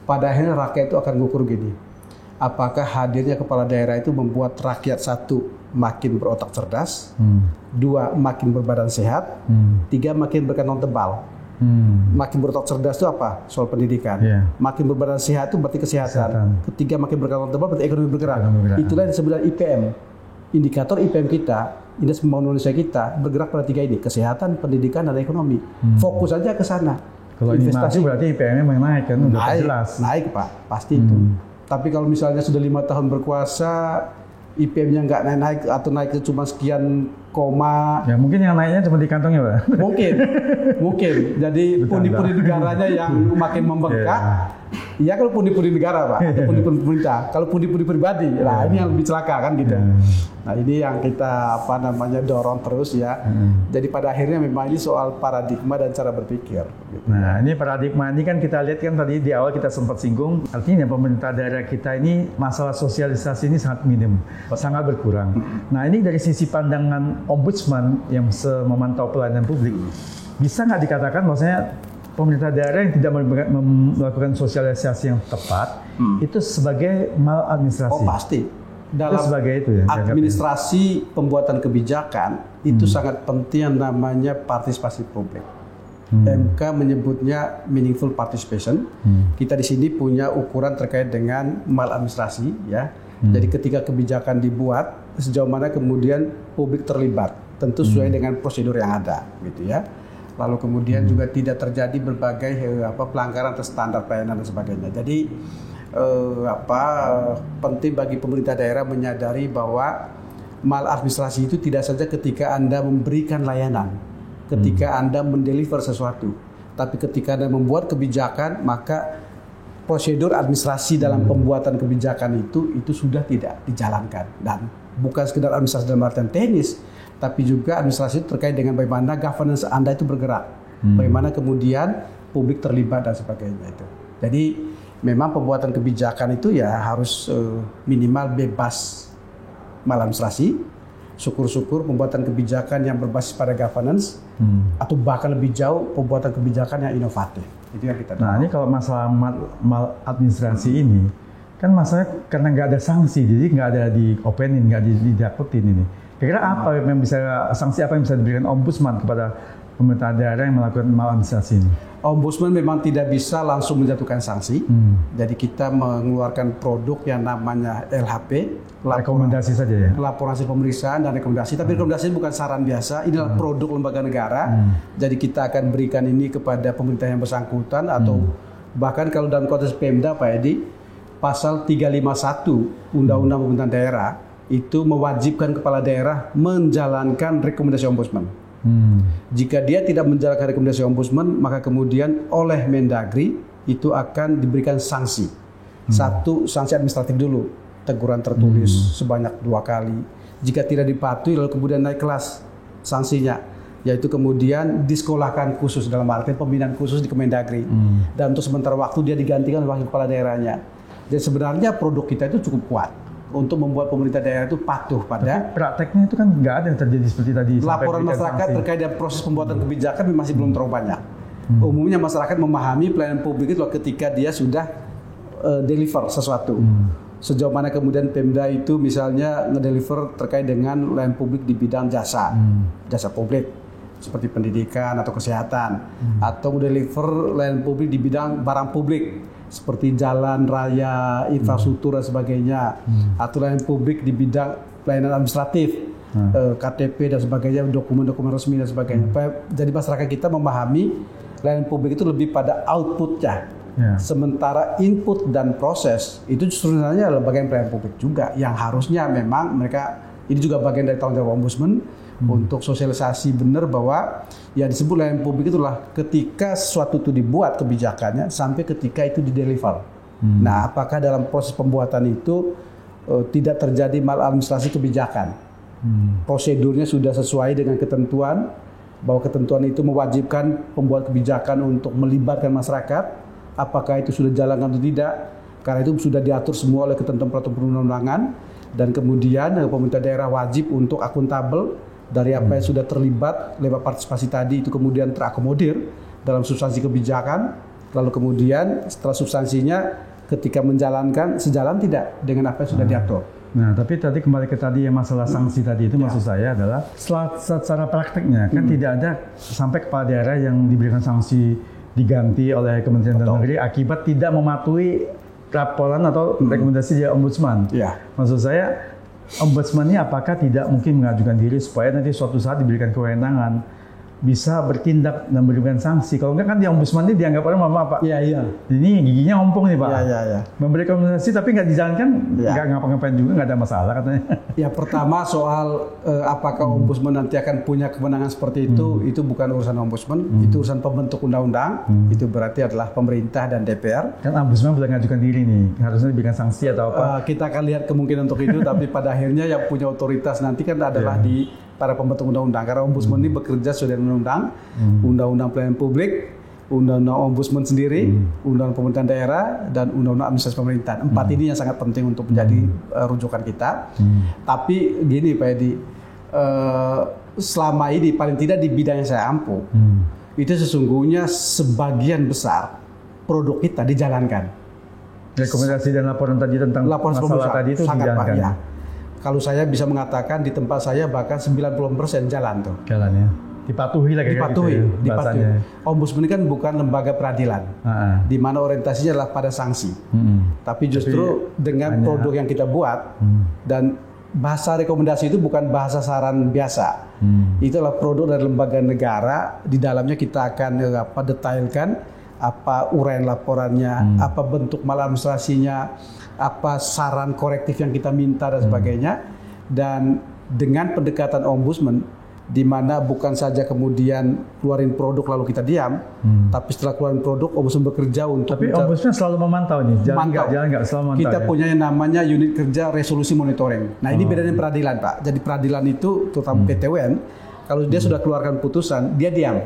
pada akhirnya rakyat itu akan mengukur gini, apakah hadirnya kepala daerah itu membuat rakyat satu makin berotak cerdas, dua makin berbadan sehat, tiga makin berkantong tebal. Makin berotak cerdas itu apa? Soal pendidikan. Makin berbadan sehat itu berarti kesehatan. Ketiga makin berkantong tebal berarti ekonomi bergerak. Itulah yang disebut IPM. indikator IPM kita, indeks pembangunan Indonesia kita bergerak pada 3 ini, kesehatan, pendidikan, dan ekonomi. Fokus aja ke sana. Kalau investasi berarti IPM-nya memang naik kan, udah jelas. Naik Pak, pasti itu. Tapi kalau misalnya sudah 5 tahun berkuasa, IPM-nya nggak naik atau naiknya cuma sekian koma. Ya mungkin yang naiknya cuma di kantongnya Pak. Mungkin. Jadi pundi-pundi negaranya yang makin membengkak. Iya kalau pundi-pundi negara Pak, atau pundi-pundi pemerintah. Kalau pundi-pundi pribadi, nah ini yang lebih celaka kan gitu. Nah ini yang kita dorong terus ya. Jadi pada akhirnya memang ini soal paradigma dan cara berpikir. Gitu. Nah ini paradigma ini kan kita lihat kan tadi di awal kita sempat singgung. Artinya pemerintah daerah kita ini masalah sosialisasi ini sangat minim, sangat berkurang. Nah ini dari sisi pandangan Ombudsman yang memantau pelayanan publik, bisa nggak dikatakan bahwasanya pemerintah daerah yang tidak melakukan sosialisasi yang tepat itu sebagai maladministrasi? Oh pasti. Dalam itu sebagai itu ya, administrasi pembuatan kebijakan itu sangat penting yang namanya partisipasi publik. MK menyebutnya meaningful participation. Kita di sini punya ukuran terkait dengan maladministrasi ya. Jadi ketika kebijakan dibuat, sejauh mana kemudian publik terlibat, tentu sesuai dengan prosedur yang ada, gitu ya. Lalu kemudian juga tidak terjadi berbagai pelanggaran atas standar pelayanan dan sebagainya. Jadi penting bagi pemerintah daerah menyadari bahwa maladministrasi itu tidak saja ketika Anda memberikan layanan, ketika Anda mendeliver sesuatu, tapi ketika Anda membuat kebijakan, maka prosedur administrasi dalam pembuatan kebijakan itu sudah tidak dijalankan. Dan bukan sekedar administrasi dalam artian teknis, tapi juga administrasi terkait dengan bagaimana governance Anda itu bergerak, bagaimana kemudian publik terlibat dan sebagainya itu. Jadi memang pembuatan kebijakan itu ya harus minimal bebas maladministrasi. Syukur-syukur pembuatan kebijakan yang berbasis pada governance atau bahkan lebih jauh pembuatan kebijakan yang inovatif. Itu yang kita tahu. Nah ini kalau masalah maladministrasi ini kan masalahnya karena nggak ada sanksi, jadi nggak ada diopenin, nggak didapetin ini. Kira-kira apa yang bisa, sanksi apa yang bisa diberikan Ombudsman kepada pemerintah daerah yang melakukan maladministrasi ini? Ombudsman memang tidak bisa langsung menjatuhkan sanksi. Jadi kita mengeluarkan produk yang namanya LHP, rekomendasi saja ya. Laporan hasil pemeriksaan dan rekomendasi. Tapi rekomendasi bukan saran biasa. Ini adalah produk lembaga negara. Jadi kita akan berikan ini kepada pemerintah yang bersangkutan atau bahkan kalau dalam konteks Pemda Pak Edi, pasal 351 Undang-Undang Pemerintahan Daerah itu mewajibkan kepala daerah menjalankan rekomendasi Ombudsman. Jika dia tidak menjalankan rekomendasi Ombudsman, maka kemudian oleh Mendagri itu akan diberikan sanksi. Satu, sanksi administratif dulu, teguran tertulis sebanyak 2 kali. Jika tidak dipatuhi, lalu kemudian naik kelas sanksinya, yaitu kemudian disekolahkan khusus dalam arti pembinaan khusus di Kemendagri. Dan untuk sementara waktu dia digantikan oleh wakil kepala daerahnya. Jadi sebenarnya produk kita itu cukup kuat untuk membuat pemerintah daerah itu patuh pada. Tapi prakteknya itu kan nggak ada yang terjadi seperti tadi. Laporan masyarakat terkait dengan proses pembuatan kebijakan masih belum terlalu banyak. Umumnya masyarakat memahami pelayanan publik itu ketika dia sudah deliver sesuatu. Sejauh mana kemudian Pemda itu misalnya ngedeliver terkait dengan layanan publik di bidang jasa, jasa publik seperti pendidikan atau kesehatan, atau deliver layanan publik di bidang barang publik seperti jalan raya, infrastruktur dan sebagainya, atau layanan publik di bidang pelayanan administratif, KTP dan sebagainya, dokumen-dokumen resmi dan sebagainya. Jadi masyarakat kita memahami layanan publik itu lebih pada outputnya, sementara input dan proses itu justru sebenarnya adalah bagian pelayanan publik juga, yang harusnya memang mereka, ini juga bagian dari tanggung jawab Ombudsman untuk sosialisasi benar bahwa yang disebut layanan publik itulah ketika sesuatu itu dibuat kebijakannya sampai ketika itu dideliver. Nah, apakah dalam proses pembuatan itu tidak terjadi maladministrasi kebijakan? Prosedurnya sudah sesuai dengan ketentuan, bahwa ketentuan itu mewajibkan pembuat kebijakan untuk melibatkan masyarakat. Apakah itu sudah jalankan atau tidak? Karena itu sudah diatur semua oleh ketentuan peraturan perundang-undangan, dan kemudian pemerintah daerah wajib untuk akuntabel dari apa yang sudah terlibat lewat partisipasi tadi, itu kemudian terakomodir dalam substansi kebijakan. Lalu kemudian setelah substansinya ketika menjalankan sejalan tidak dengan apa yang sudah diatur. Nah, tapi tadi kembali ke tadi yang masalah sanksi tadi itu, maksud saya adalah secara prakteknya kan tidak ada sampai kepala daerah yang diberikan sanksi diganti oleh Kementerian Dalam Negeri akibat tidak mematuhi laporan atau rekomendasi dari Ombudsman. Maksud saya Ombudsman ini apakah tidak mungkin mengajukan diri supaya nanti suatu saat diberikan kewenangan bisa bertindak dan memberikan sanksi? Kalau enggak kan di Ombudsman ini dianggap orang mama Pak. Iya. Ini giginya ompong nih Pak. Iya. Memberi rekomendasi tapi nggak dijalankan, nggak ngapa-ngapain juga, nggak ada masalah katanya. Ya pertama soal apakah Ombudsman nanti akan punya kewenangan seperti itu bukan urusan Ombudsman, itu urusan pembentuk undang-undang, itu berarti adalah pemerintah dan DPR. Kan Ombudsman boleh ngajukan diri nih, harusnya diberikan sanksi atau apa? Kita akan lihat kemungkinan untuk itu, tapi pada akhirnya yang punya otoritas nanti kan adalah di para pembentuk undang-undang. Karena Ombudsman ini bekerja sesuai dengan undang-undang pelayanan publik, undang-undang Ombudsman sendiri, undang-undang pemerintahan daerah, dan undang-undang administrasi pemerintahan. 4 ini yang sangat penting untuk menjadi rujukan kita. Tapi gini Pak Edi, selama ini paling tidak di bidang yang saya ampuh, itu sesungguhnya sebagian besar produk kita dijalankan. Rekomendasi dan laporan tadi tentang masalah tadi itu dijalankan. Ya. Kalau saya bisa mengatakan di tempat saya bahkan 90% jalan tuh. Jalannya. Dipatuhi lah kayak gitu ya, dipatuhi. Ombudsman ini kan bukan lembaga peradilan, di mana orientasinya adalah pada sanksi. Tapi justru dengan produk yang kita buat dan bahasa rekomendasi itu bukan bahasa saran biasa. Itu adalah produk dari lembaga negara. Di dalamnya kita akan detailkan apa uraian laporannya, apa bentuk maladministrasinya, apa saran korektif yang kita minta dan sebagainya. Dan dengan pendekatan Ombudsman, di mana bukan saja kemudian keluarin produk lalu kita diam, tapi setelah keluarin produk Ombudsman bekerja untuk. Tapi Ombudsman selalu memantau nih, jalan nggak selalu memantau. Kita punya yang namanya unit kerja resolusi monitoring. Nah ini beda dengan peradilan Pak. Jadi peradilan itu terutama PT-UN, kalau dia sudah keluarkan putusan, dia diam.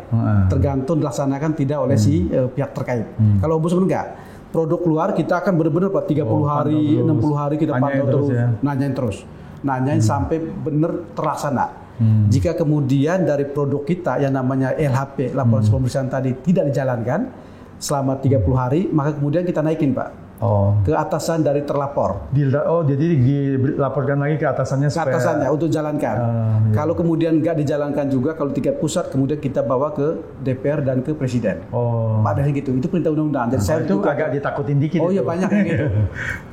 Tergantung dilaksanakan tidak oleh si pihak terkait. Kalau Ombudsman enggak. Produk keluar kita akan benar-benar Pak 30 hari, 60 hari kita pantau terus, nanyain terus. Nanyain sampai benar terlaksana. Jika kemudian dari produk kita yang namanya LHP, laporan pemeriksaan tadi tidak dijalankan selama 30 hari, maka kemudian kita naikin Pak. Ke atasan dari terlapor. Jadi dilaporkan lagi ke atasannya supaya... Ke atasannya untuk jalankan. Kalau kemudian nggak dijalankan juga, kalau tingkat pusat, kemudian kita bawa ke DPR dan ke Presiden. Padahal gitu, itu perintah undang-undang. Jadi saya itu agak ditakutin dikit. Iya banyak yang gitu.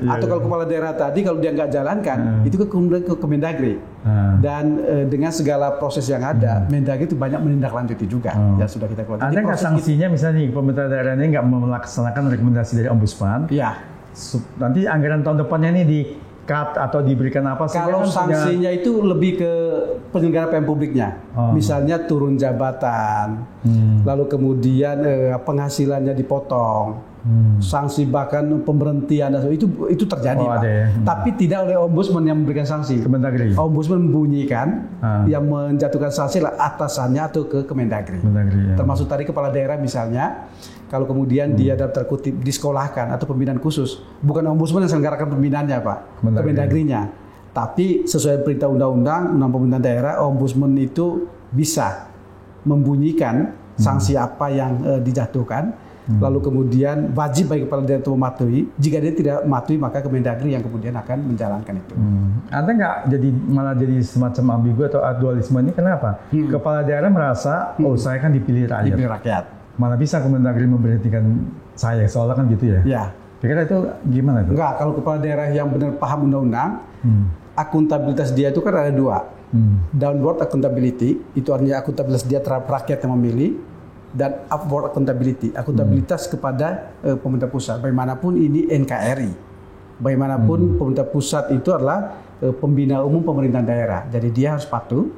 Atau kalau kepala daerah tadi, kalau dia nggak jalankan, itu kemudian ke Kemendagri. Dan dengan segala proses yang ada, Mendagri itu banyak menindaklanjuti juga yang sudah kita keluarkan. Ada nggak sanksinya misalnya pemerintah daerahnya nggak melaksanakan rekomendasi dari Ombudsman? Iya. Nanti anggaran tahun depannya ini di cut atau diberikan apa? Kalau sanksinya itu lebih ke penyelenggara pelayanan publiknya, misalnya turun jabatan, lalu kemudian penghasilannya dipotong, sanksi bahkan pemberhentian, itu terjadi Pak. Tapi tidak oleh Ombudsman yang memberikan sanksi. Kemendagri. Ombudsman membunyikan yang menjatuhkan sanksi lah atasannya atau ke Kemendagri. Termasuk tadi kepala daerah misalnya. Kalau kemudian dia dalam terkutip disekolahkan atau pembinaan khusus, bukan Ombudsman yang selenggarakan pembinaannya Pak, Kemendagrinya. Tapi sesuai perintah undang-undang pemerintahan daerah, Ombudsman itu bisa membunyikan sanksi apa yang dijatuhkan, lalu kemudian wajib bagi kepala daerah itu mematuhi. Jika dia tidak mematuhi, maka Kemendagri yang kemudian akan menjalankan itu. Anda nggak malah jadi semacam ambigu atau dualisme ini kenapa? Kepala daerah merasa, saya kan dipilih rakyat. Mana bisa Kemendagri memberhentikan saya, soalnya kan gitu ya? Ya. Kira-kira itu gimana itu? Enggak, kalau kepala daerah yang benar paham undang-undang, akuntabilitas dia itu kan ada 2. Downward accountability, itu artinya akuntabilitas dia terhadap rakyat yang memilih, dan upward accountability, akuntabilitas kepada pemerintah pusat. Bagaimanapun ini NKRI, bagaimanapun pemerintah pusat itu adalah pembina umum pemerintahan daerah, jadi dia harus patuh.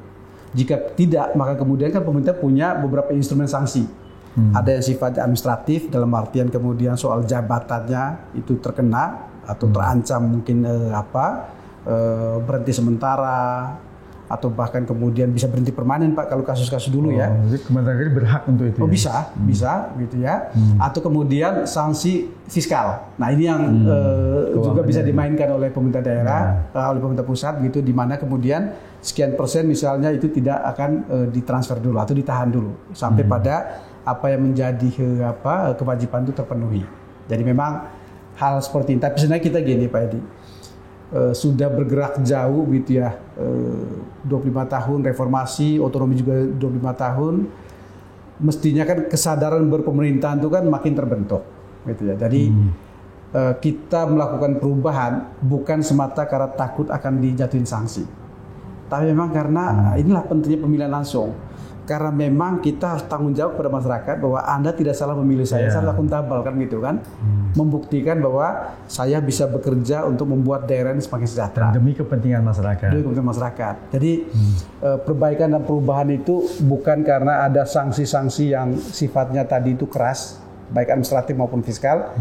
Jika tidak, maka kemudian kan pemerintah punya beberapa instrumen sanksi. Ada yang sifatnya administratif dalam artian kemudian soal jabatannya itu terkena atau terancam mungkin berhenti sementara atau bahkan kemudian bisa berhenti permanen Pak kalau kasus-kasus dulu ya. Jadi Kemendagri berhak untuk itu. Bisa gitu ya. Atau kemudian sanksi fiskal. Nah ini yang juga bisa dimainkan oleh pemerintah daerah, oleh pemerintah pusat gitu, di mana kemudian sekian persen misalnya itu tidak akan ditransfer dulu atau ditahan dulu sampai pada apa yang menjadi kewajiban itu terpenuhi. Jadi memang hal seperti ini. Tapi sebenarnya kita gini Pak Edi, sudah bergerak jauh gitu ya, 25 tahun reformasi, otonomi juga 25 tahun. Mestinya kan kesadaran berpemerintahan itu kan makin terbentuk gitu ya. Jadi kita melakukan perubahan bukan semata karena takut akan dijatuhin sanksi, tapi memang karena inilah pentingnya pemilihan langsung. Karena memang kita harus tanggung jawab kepada masyarakat bahwa Anda tidak salah memilih saya akuntabel kan gitu kan. Membuktikan bahwa saya bisa bekerja untuk membuat daerah ini semakin sejahtera. Dan demi kepentingan masyarakat. Demi kepentingan masyarakat. Jadi perbaikan dan perubahan itu bukan karena ada sanksi-sanksi yang sifatnya tadi itu keras, baik administratif maupun fiskal,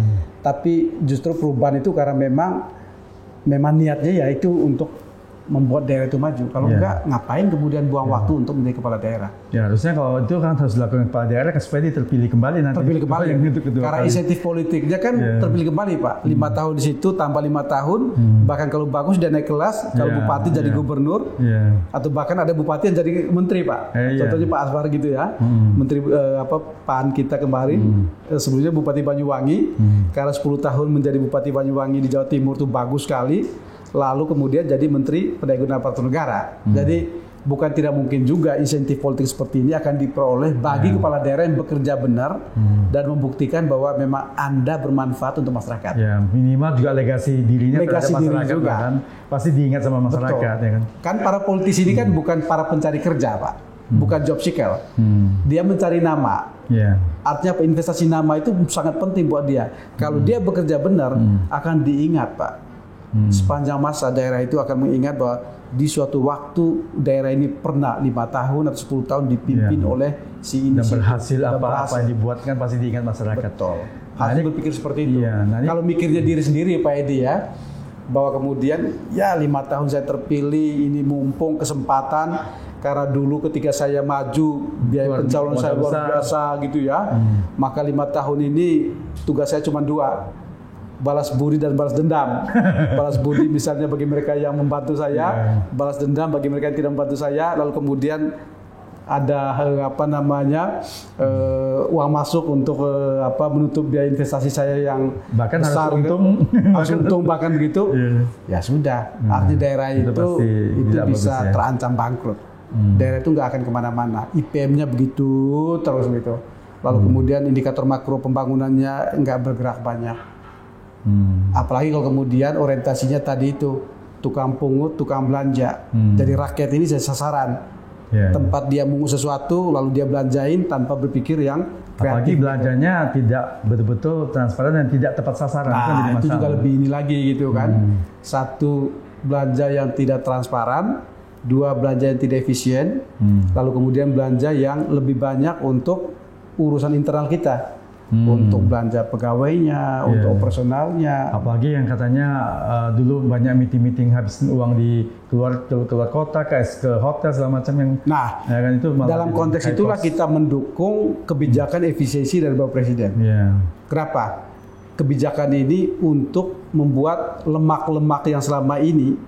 tapi justru perubahan itu karena memang niatnya yaitu untuk membuat daerah itu maju. Kalau enggak, ngapain kemudian buang waktu untuk menjadi kepala daerah? Ya harusnya kalau itu kan harus dilakukan kepala daerah supaya dia terpilih kembali nanti. Terpilih kembali. Karena insentif politiknya kan terpilih kembali Pak. 5 tahun di situ tambah 5 tahun, bahkan kalau bagus dia naik kelas, kalau bupati jadi gubernur, atau bahkan ada bupati yang jadi menteri Pak. Contohnya Pak Aswar gitu ya, menteri PAN kita kemarin, sebelumnya Bupati Banyuwangi, karena 10 tahun menjadi Bupati Banyuwangi di Jawa Timur itu bagus sekali. Lalu kemudian jadi Menteri Pendaya Aparatur Negara. Jadi bukan tidak mungkin juga insentif politik seperti ini akan diperoleh bagi kepala daerah yang bekerja benar dan membuktikan bahwa memang Anda bermanfaat untuk masyarakat. Ya, minimal juga legasi dirinya terhadap masyarakat juga kan pasti diingat sama masyarakat. Ya kan? Kan para politisi ini kan bukan para pencari kerja Pak, bukan job seeker. Dia mencari nama. Artinya investasi nama itu sangat penting buat dia. Kalau dia bekerja benar akan diingat Pak. Sepanjang masa daerah itu akan mengingat bahwa di suatu waktu daerah ini pernah 5 tahun atau 10 tahun dipimpin oleh si ini. Dan berhasil apa yang dibuatkan pasti diingat masyarakat. Betul. Harus berpikir seperti itu. Kalau mikirnya diri sendiri Pak Edi ya, bahwa kemudian 5 tahun saya terpilih, ini mumpung kesempatan karena dulu ketika saya maju biaya pencalonan saya luar biasa gitu ya, maka 5 tahun ini tugas saya cuma 2. Balas budi dan balas dendam. Balas budi misalnya bagi mereka yang membantu saya, balas dendam bagi mereka yang tidak membantu saya. Lalu kemudian ada uang masuk untuk menutup biaya investasi saya yang bahkan besar, harus untung bahkan begitu. Ya sudah, arti daerah itu bisa terancam bangkrut. Daerah itu nggak akan kemana-mana. IPM-nya begitu terus gitu. Lalu kemudian indikator makro pembangunannya nggak bergerak banyak. Apalagi kalau kemudian orientasinya tadi itu tukang pungut, tukang belanja. Jadi rakyat ini jadi sasaran. Tempat dia mengungut sesuatu lalu dia belanjain tanpa berpikir yang kreatif. Apalagi belanjanya tidak betul-betul transparan dan tidak tepat sasaran. Nah, itu juga lebih ini lagi gitu kan. Satu, belanja yang tidak transparan. 2, belanja yang tidak efisien. Lalu kemudian belanja yang lebih banyak untuk urusan internal kita. Untuk belanja pegawainya, untuk operasionalnya. Apalagi yang katanya dulu banyak meeting habisin uang di keluar kota, ke hotel segala macam yang. Nah, ya kan itu dalam konteks itulah kita mendukung kebijakan efisiensi dari Bapak Presiden. Kenapa? Kebijakan ini untuk membuat lemak-lemak yang selama ini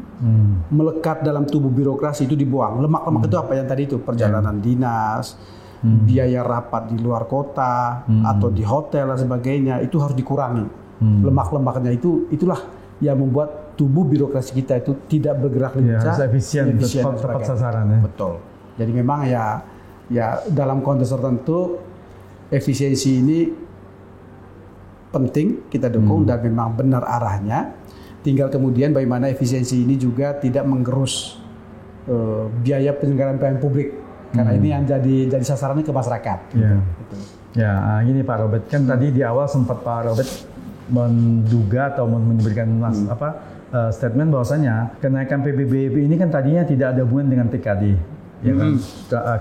melekat dalam tubuh birokrasi itu dibuang. Lemak-lemak itu apa yang tadi itu perjalanan dinas. Biaya rapat di luar kota atau di hotel dan sebagainya itu harus dikurangi. Lemak-lemaknya itulah yang membuat tubuh birokrasi kita itu tidak bergerak lincah, efisien tepat sasaran ya. Betul. Jadi memang ya dalam konteks tertentu efisiensi ini penting kita dukung dan memang benar arahnya. Tinggal kemudian bagaimana efisiensi ini juga tidak menggerus biaya penyelenggaraan pelayanan publik. Karena ini yang jadi sasarannya ke masyarakat. Gitu. Gini Pak Robert, kan tadi di awal sempat Pak Robert menduga atau menyebutkan statement bahwasanya kenaikan PBB ini kan tadinya tidak ada hubungan dengan TKD. Ya kan,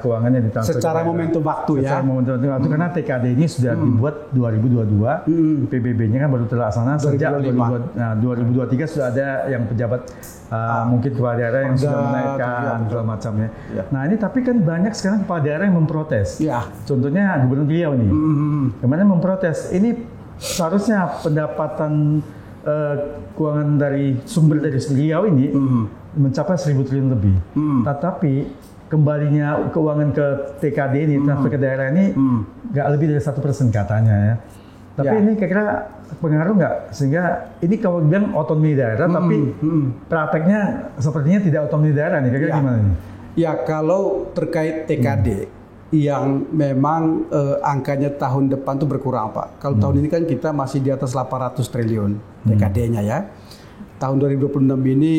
keuangannya ditransfer secara momentum waktu secara momentum waktu karena TKD ini sudah dibuat 2022, PBB-nya kan baru terlaksana sejak 2023 sudah ada yang pejabat mungkin kepala daerah yang sudah menaikkan segala macamnya. Nah ini tapi kan banyak sekarang kepala daerah yang memprotes. Contohnya Gubernur Riau nih, kemarin memprotes. Ini seharusnya pendapatan keuangan dari sumber dari Riau ini mencapai 1.000 triliun lebih. Tetapi kembalinya keuangan ke TKD ini, transfer ke daerah ini nggak lebih dari 1% katanya ya. Tapi ini kira-kira pengaruh nggak? Sehingga ini kalau bilang otonomi daerah, tapi prakteknya sepertinya tidak otonomi daerah nih. Kira-kira gimana nih? Ya kalau terkait TKD, yang memang angkanya tahun depan tuh berkurang, Pak. Kalau tahun ini kan kita masih di atas 800 triliun TKD-nya ya. Tahun 2026 ini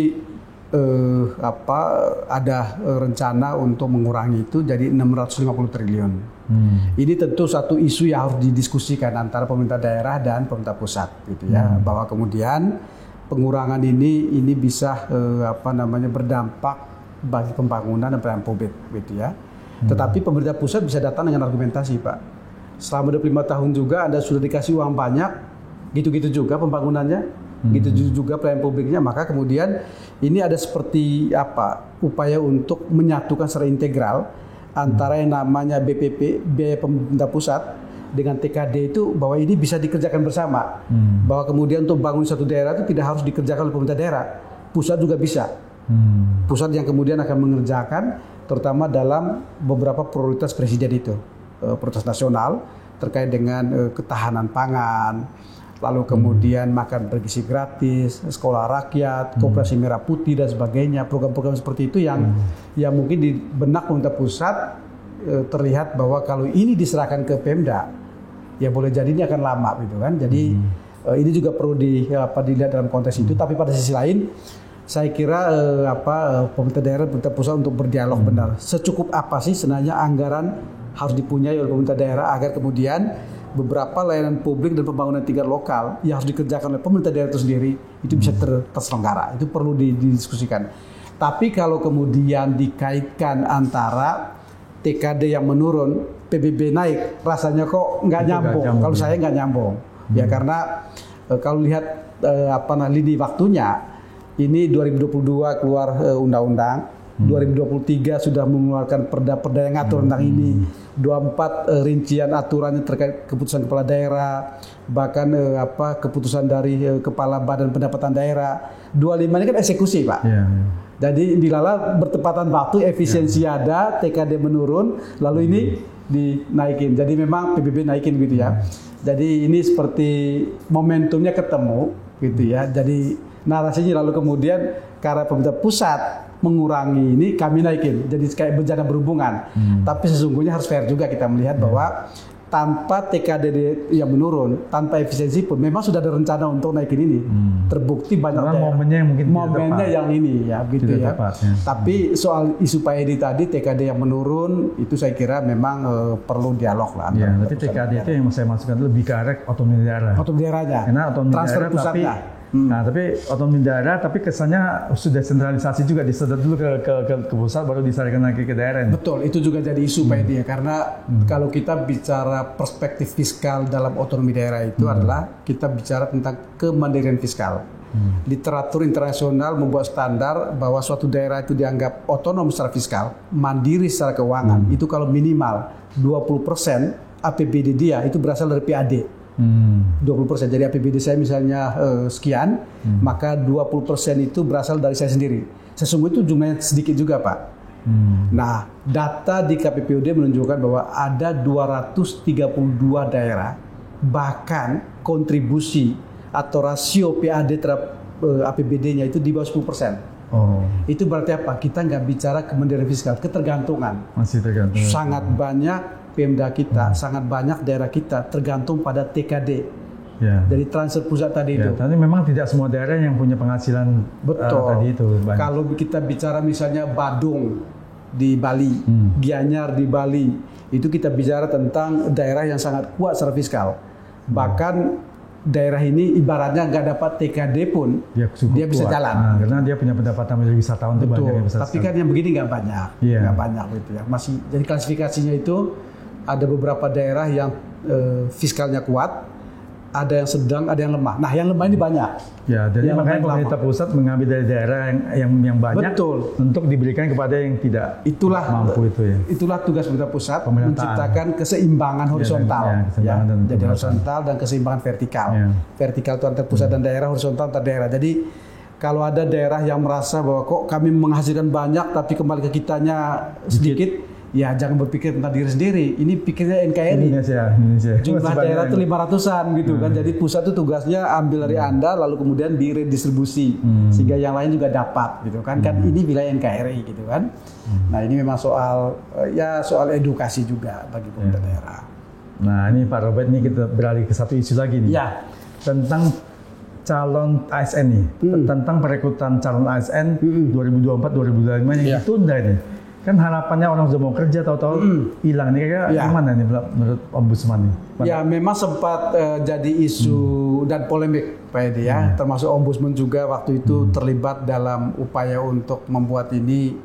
ada rencana untuk mengurangi itu jadi 650 triliun. Ini tentu satu isu yang harus didiskusikan antara pemerintah daerah dan pemerintah pusat, gitu ya. Bahwa kemudian pengurangan ini bisa berdampak bagi pembangunan dan pelayanan publik, gitu ya. Tetapi pemerintah pusat bisa datang dengan argumentasi, Pak. Selama 25 tahun juga Anda sudah dikasih uang banyak, gitu-gitu juga pembangunannya. Gitu juga pelayanan publiknya, maka kemudian ini ada seperti upaya untuk menyatukan secara integral antara yang namanya BPP, biaya pemerintah pusat, dengan TKD itu, bahwa ini bisa dikerjakan bersama. Bahwa kemudian untuk bangun satu daerah itu tidak harus dikerjakan oleh pemerintah daerah, pusat juga bisa. Pusat yang kemudian akan mengerjakan terutama dalam beberapa prioritas presiden itu, prioritas nasional terkait dengan ketahanan pangan, lalu kemudian makan bergizi gratis, sekolah rakyat, koperasi merah putih dan sebagainya, program-program seperti itu yang mungkin di benak pemerintah pusat terlihat bahwa kalau ini diserahkan ke Pemda, ya boleh jadi ini akan lama, gitu kan. Jadi ini juga perlu dilihat dalam konteks itu. Tapi pada sisi lain, saya kira pemerintah daerah, pemerintah pusat untuk berdialog benar. Secukup apa sih sebenarnya anggaran harus dipunyai oleh pemerintah daerah agar kemudian beberapa layanan publik dan pembangunan tingkat lokal yang harus dikerjakan oleh pemerintah daerah itu sendiri itu bisa terselenggara. Itu perlu didiskusikan. Tapi kalau kemudian dikaitkan antara TKD yang menurun, PBB naik, rasanya kok nggak nyambung. Kalau saya nggak nyambung, ya karena kalau lihat lini waktunya, ini 2022 keluar undang-undang. 2023 sudah mengeluarkan perda-perda yang ngatur tentang ini. 24 rincian aturannya terkait keputusan kepala daerah, bahkan keputusan dari kepala badan pendapatan daerah. 25 ini kan eksekusi, Pak. Jadi dilala bertepatan waktu, efisiensi ada, TKD menurun, lalu ini dinaikin. Jadi memang PBB naikin, gitu ya. Jadi ini seperti momentumnya ketemu, gitu ya. Jadi narasinya lalu kemudian karena pemerintah pusat mengurangi ini, kami naikin. Jadi kayak bencana berhubungan. Tapi sesungguhnya harus fair juga kita melihat bahwa tanpa TKD yang menurun, tanpa efisiensi pun memang sudah ada rencana untuk naikin ini. Terbukti banyak daerah. Momennya yang ini ya, gitu ya. Tapi soal isu Pak Edi tadi, TKD yang menurun, itu saya kira memang perlu dialog lah. Ya, tapi TKD itu yang saya masukkan lebih ke arah otonomi daerah. Otonomi daerahnya. Karena otonomi transfer daerah, pusatnya. Nah, tapi otonomi daerah, tapi kesannya sudah sentralisasi juga, disedot dulu ke pusat, baru disarankan lagi ke daerah. Betul, itu juga jadi isu Pak Edi ya, karena kalau kita bicara perspektif fiskal dalam otonomi daerah itu adalah kita bicara tentang kemandirian fiskal. Literatur internasional membuat standar bahwa suatu daerah itu dianggap otonom secara fiskal, mandiri secara keuangan, itu kalau minimal 20% APBD dia itu berasal dari PAD. 20%. Jadi APBD saya misalnya sekian, maka 20% itu berasal dari saya sendiri. Sesungguhnya itu jumlahnya sedikit juga, Pak. Nah, data di KPPUD menunjukkan bahwa ada 232 daerah, bahkan kontribusi atau rasio PAD terhadap APBD-nya itu di bawah 10%. Itu berarti apa? Kita nggak bicara kemandirian fiskal, ketergantungan. Masih tergantung. Sangat banyak Pemda kita, sangat banyak daerah kita tergantung pada TKD. Dari transfer pusat tadi itu. Tapi memang tidak semua daerah yang punya penghasilan tadi itu. Banyak. Kalau kita bicara misalnya Badung di Bali, Gianyar di Bali, itu kita bicara tentang daerah yang sangat kuat secara fiskal. Bahkan daerah ini ibaratnya nggak dapat TKD pun dia bisa jalan. Karena dia punya pendapatan dari wisatawan itu banyak yang besar. Tapi kan yang begini nggak banyak, nggak banyak gitu ya. Masih jadi klasifikasinya itu ada beberapa daerah yang fiskalnya kuat, ada yang sedang, ada yang lemah. Nah, yang lemah ini banyak. Ya, jadi makanya pemerintah pusat mengambil dari daerah yang banyak. Betul. Untuk diberikan kepada yang tidak mampu itu ya. Itulah tugas pemerintah pusat, menciptakan keseimbangan horizontal. Jadi horizontal dan keseimbangan vertikal. Vertikal itu antar pusat dan daerah, horizontal antar daerah. Jadi kalau ada daerah yang merasa bahwa kok kami menghasilkan banyak tapi kembali ke kitanya sedikit, ya jangan berpikir tentang diri sendiri. Ini pikirnya NKRI. Indonesia. Jumlah daerah itu 500-an gitu kan. Jadi pusat itu tugasnya ambil dari Anda lalu kemudian diredistribusi sehingga yang lain juga dapat gitu kan. Kan ini wilayah NKRI gitu kan. Nah, ini memang soal edukasi juga bagi pemerintah daerah. Nah, ini Pak Robert, ini kita beralih ke satu isu lagi nih. Ya. Tentang calon ASN nih. Tentang perekrutan calon ASN 2024-2025 yang ditunda ini. Kan harapannya orang sudah mau kerja tahu-tahu hilang nih, kira-kira gimana nih menurut Ombudsman nih? Ya memang sempat jadi isu dan polemik Pak Edi ya, termasuk Ombudsman juga waktu itu terlibat dalam upaya untuk membuat ini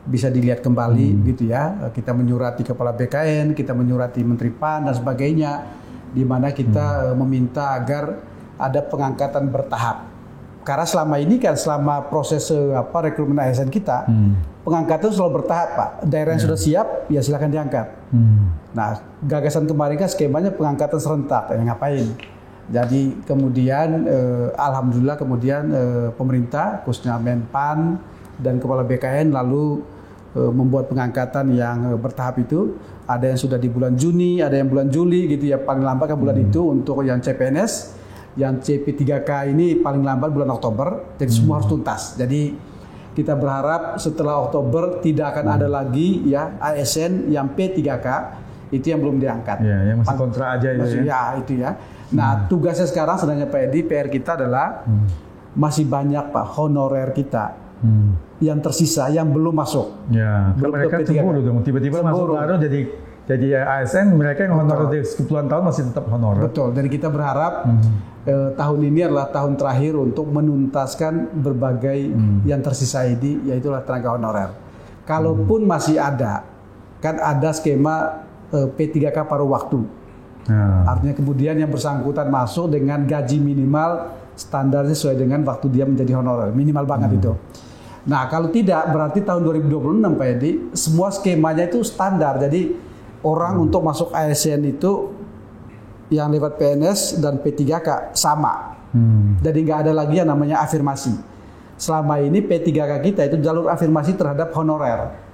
bisa dilihat kembali gitu ya. Kita menyurati Kepala BKN, kita menyurati Menteri PAN dan sebagainya, di mana kita meminta agar ada pengangkatan bertahap. Karena selama ini kan selama proses rekrutmen ASN kita, pengangkatan selalu bertahap Pak. Daerah yang sudah siap, ya silakan diangkat. Nah, gagasan kemarin kan skemanya pengangkatan serentak, yang ngapain? Jadi kemudian, alhamdulillah kemudian pemerintah, khususnya Menpan dan Kepala BKN lalu membuat pengangkatan yang bertahap itu. Ada yang sudah di bulan Juni, ada yang bulan Juli gitu ya, paling lambat kan bulan itu untuk yang CPNS. Yang CP3K ini paling lambat bulan Oktober, jadi semua harus tuntas. Jadi kita berharap setelah Oktober tidak akan ada lagi ya ASN yang P3K itu yang belum diangkat. Ya, yang masih kontrak aja itu ya. Ya itu ya. Nah tugasnya sekarang sebenarnya Pak Edi, PR kita adalah masih banyak Pak honorer kita yang tersisa yang belum masuk. Ya, belum mereka cemburu dong, tiba-tiba masuk baru jadi ASN, mereka yang honorer sepuluhan tahun masih tetap honorer. Betul, dan kita berharap tahun ini adalah tahun terakhir untuk menuntaskan berbagai yang tersisa ini, yaitu tenaga honorer. Kalaupun masih ada, kan ada skema P3K paruh waktu. Artinya kemudian yang bersangkutan masuk dengan gaji minimal standarnya sesuai dengan waktu dia menjadi honorer, minimal banget itu. Nah kalau tidak, berarti tahun 2026 Pak Edi, semua skemanya itu standar, jadi orang untuk masuk ASN itu yang lewat PNS dan P3K sama. Jadi nggak ada lagi yang namanya afirmasi. Selama ini P3K kita itu jalur afirmasi terhadap honorer.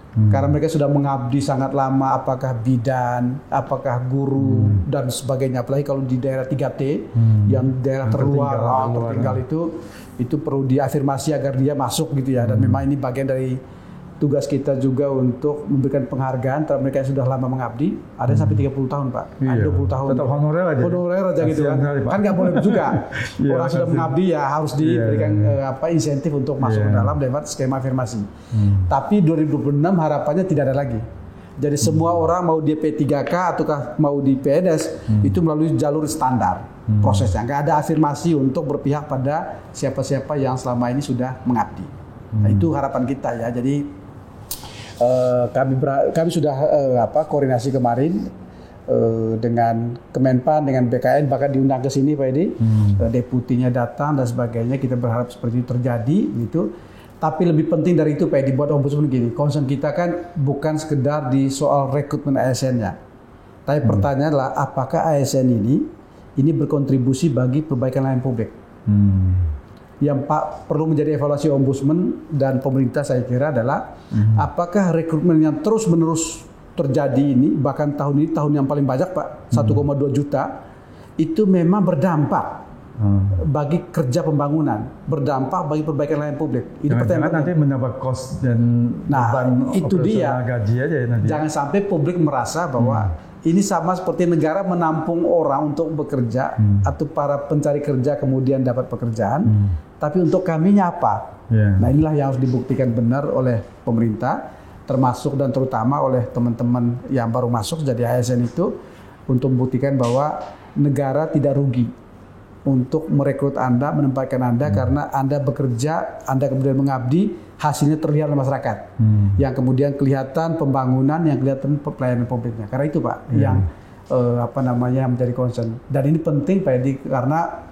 Karena mereka sudah mengabdi sangat lama, apakah bidan, apakah guru, dan sebagainya. Apalagi kalau di daerah 3T, yang daerah terluar, tertinggal itu perlu diafirmasi agar dia masuk gitu ya. Dan memang ini bagian dari tugas kita juga untuk memberikan penghargaan terhadap mereka yang sudah lama mengabdi. Ada sampai 30 tahun Pak, ada 20 tahun. Tetap honorer aja. Honorer aja gitu kan. Kan nggak boleh juga. Orang sudah mengabdi ya harus diberikan insentif untuk masuk ke dalam lewat skema afirmasi. Tapi 2026 harapannya tidak ada lagi. Jadi semua orang mau dia P3K ataukah mau di PNS itu melalui jalur standar prosesnya. Nggak ada afirmasi untuk berpihak pada siapa-siapa yang selama ini sudah mengabdi. Nah, itu harapan kita ya. Jadi kami sudah koordinasi kemarin dengan Kemenpan, dengan BKN, bahkan diundang ke sini Pak Edi, deputinya datang dan sebagainya. Kita berharap seperti itu terjadi gitu. Tapi lebih penting dari itu Pak Edi, buat Ombudsman gini, concern kita kan bukan sekedar di soal rekrutmen ASN-nya, tapi pertanyaan adalah apakah ASN ini berkontribusi bagi perbaikan layanan publik. Yang perlu menjadi evaluasi Ombudsman dan pemerintah saya kira adalah apakah rekrutmen yang terus-menerus terjadi ini, bahkan tahun ini tahun yang paling banyak Pak, 1,2 juta, itu memang berdampak bagi kerja pembangunan, berdampak bagi perbaikan layanan publik. Itu pertanyaan nanti menambah cost dan beban itu dia gaji aja ya nanti. Jangan sampai publik merasa bahwa ini sama seperti negara menampung orang untuk bekerja atau para pencari kerja kemudian dapat pekerjaan, tapi untuk kami apa? Nah inilah yang harus dibuktikan benar oleh pemerintah, termasuk dan terutama oleh teman-teman yang baru masuk jadi ASN itu, untuk membuktikan bahwa negara tidak rugi untuk merekrut Anda, menempatkan Anda karena Anda bekerja, Anda kemudian mengabdi, hasilnya terlihat oleh masyarakat. Yang kemudian kelihatan pembangunan, yang kelihatan pelayanan publiknya. Karena itu Pak, yang menjadi concern. Dan ini penting Pak Edi, karena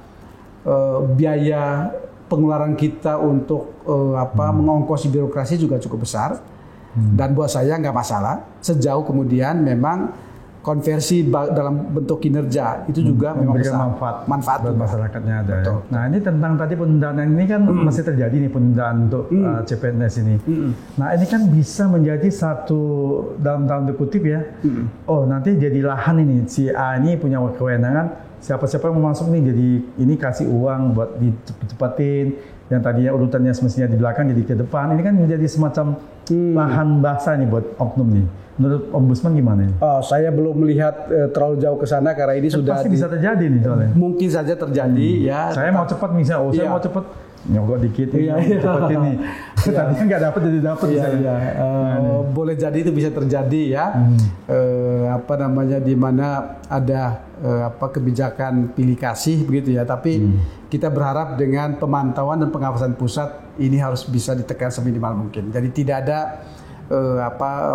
biaya pengeluaran kita untuk mengongkosi birokrasi juga cukup besar. Dan buat saya nggak masalah, sejauh kemudian memang konversi dalam bentuk kinerja itu juga memang besar. Manfaat buat masyarakatnya ada. Ya. Nah ini tentang tadi penundaan ini kan masih terjadi nih penundaan untuk CPNS ini. Nah ini kan bisa menjadi satu dalam tanda kutip ya. Oh nanti jadi lahan ini si A ini punya kewenangan. Siapa-siapa yang mau masuk nih jadi ini kasih uang buat dicepat-cepatin. Yang tadinya urutannya semestinya di belakang jadi ke depan. Ini kan menjadi semacam lahan basah nih buat oknum nih. Menurut Ombudsman gimana? Saya belum melihat terlalu jauh ke sana karena ini sudah pasti bisa terjadi nih soalnya. Mungkin saja terjadi ya. Saya mau cepat misalnya, saya mau cepat nyogok dikit ini, cepat ini. Tadinya nggak dapat jadi dapat misalnya. Boleh jadi itu bisa terjadi ya. Di mana ada kebijakan pilih kasih begitu ya. Tapi kita berharap dengan pemantauan dan pengawasan pusat ini harus bisa ditekan seminimal mungkin. Jadi tidak ada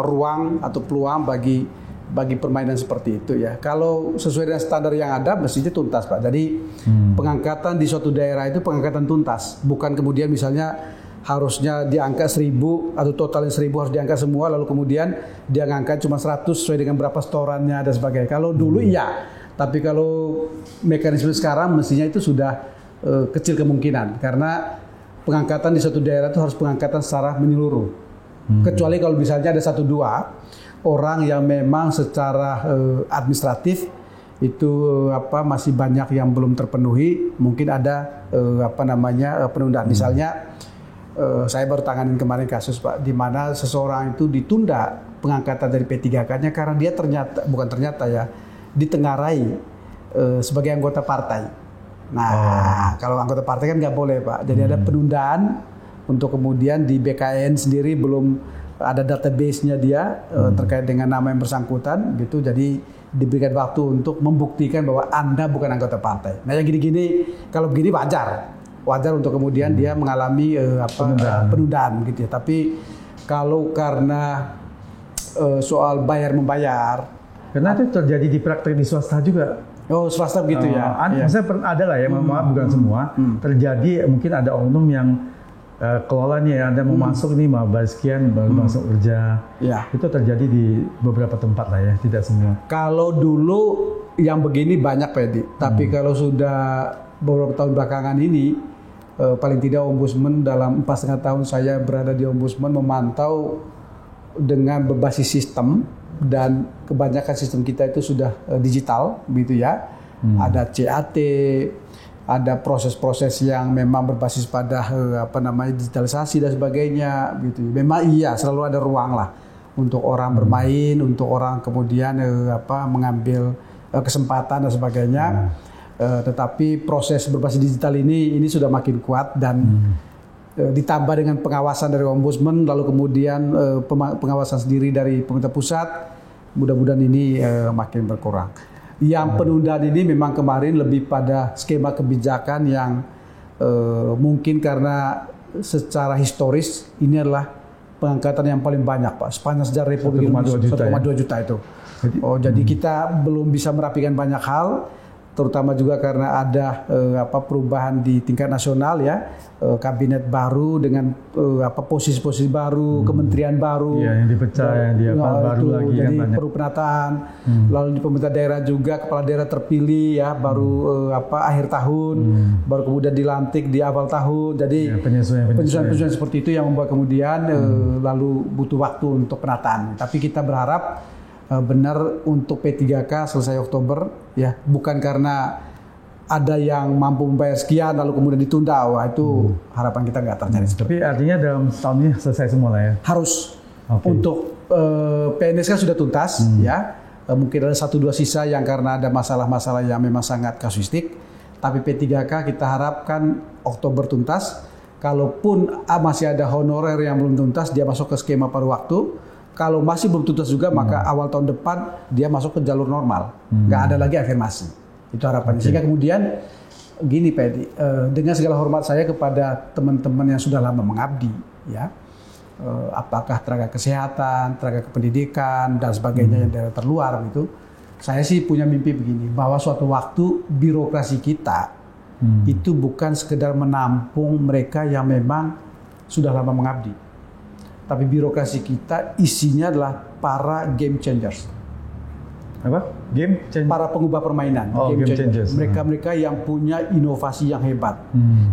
ruang atau peluang bagi permainan seperti itu ya. Kalau sesuai dengan standar yang ada mestinya tuntas Pak. Jadi pengangkatan di suatu daerah itu pengangkatan tuntas, bukan kemudian misalnya harusnya diangkat 1.000 atau totalnya 1.000 harus diangkat semua lalu kemudian dia ngangkat cuma 100 sesuai dengan berapa setorannya dan sebagainya. Kalau dulu iya, tapi kalau mekanisme sekarang mestinya itu sudah kecil kemungkinan karena pengangkatan di suatu daerah itu harus pengangkatan secara menyeluruh. Kecuali kalau misalnya ada 1-2 orang yang memang secara administratif itu masih banyak yang belum terpenuhi, mungkin ada penundaan. Misalnya saya baru tanganin kemarin kasus Pak, di mana seseorang itu ditunda pengangkatan dari P3K-nya karena dia ditengarai sebagai anggota partai. Nah, kalau anggota partai kan nggak boleh Pak. Jadi ada penundaan untuk kemudian di BKN sendiri belum ada database-nya dia terkait dengan nama yang bersangkutan gitu. Jadi diberikan waktu untuk membuktikan bahwa Anda bukan anggota partai. Nah yang gini-gini kalau begini wajar untuk kemudian dia mengalami penundaan gitu ya. Tapi kalau karena soal bayar membayar, karena itu terjadi di praktek di swasta juga. Oh swasta begitu ya. Misalnya ada lah ya, bukan semua. Terjadi mungkin ada oknum yang kelola nih Anda mau masuk nih mau bayar sekian baru masuk kerja. Ya. Itu terjadi di beberapa tempat lah ya, tidak semua. Kalau dulu yang begini banyak Pedi, tapi kalau sudah beberapa tahun belakangan ini paling tidak Ombudsman dalam 4,5 tahun saya berada di Ombudsman memantau dengan berbasis sistem dan kebanyakan sistem kita itu sudah digital gitu ya. Ada CAT, ada proses-proses yang memang berbasis pada digitalisasi dan sebagainya gitu. Memang iya selalu ada ruang lah untuk orang bermain, untuk orang kemudian mengambil kesempatan dan sebagainya. Tetapi proses berbasis digital ini sudah makin kuat dan ditambah dengan pengawasan dari Ombudsman lalu kemudian pengawasan sendiri dari pemerintah pusat, mudah-mudahan ini makin berkurang. Yang penundaan ini memang kemarin lebih pada skema kebijakan yang mungkin karena secara historis ini adalah pengangkatan yang paling banyak Pak sepanjang sejarah Republik Indonesia 1,2 juta itu. Jadi kita belum bisa merapikan banyak hal, terutama juga karena ada perubahan di tingkat nasional ya, kabinet baru dengan posisi-posisi baru, kementerian baru, yang dipecah, yang baru lagi jadi kan perlu penataan. Lalu di pemerintah daerah juga kepala daerah terpilih ya baru akhir tahun, baru kemudian dilantik di awal tahun. Jadi penyesuaian seperti itu yang membuat kemudian lalu butuh waktu untuk penataan. Tapi kita berharap benar untuk P3K selesai Oktober ya, bukan karena ada yang mampu membayar sekian lalu kemudian ditunda. Wah itu harapan kita nggak terjadi. Tapi artinya dalam setahun ini selesai semua lah ya? Harus. Untuk PNS kan sudah tuntas ya. Mungkin ada 1-2 sisa yang karena ada masalah-masalah yang memang sangat kasuistik. Tapi P3K kita harapkan Oktober tuntas. Kalaupun masih ada honorer yang belum tuntas, dia masuk ke skema paruh waktu. Kalau masih belum tuntas juga, maka awal tahun depan dia masuk ke jalur normal. Nggak ada lagi afirmasi. Itu harapannya. Sehingga kemudian gini Pak, dengan segala hormat saya kepada teman-teman yang sudah lama mengabdi, ya, apakah tenaga kesehatan, tenaga kependidikan dan sebagainya yang daerah terluar gitu, saya sih punya mimpi begini, bahwa suatu waktu birokrasi kita itu bukan sekedar menampung mereka yang memang sudah lama mengabdi, tapi birokrasi kita isinya adalah para game changers. Game changer. Para pengubah permainan, game changers. Mereka-mereka yang punya inovasi yang hebat.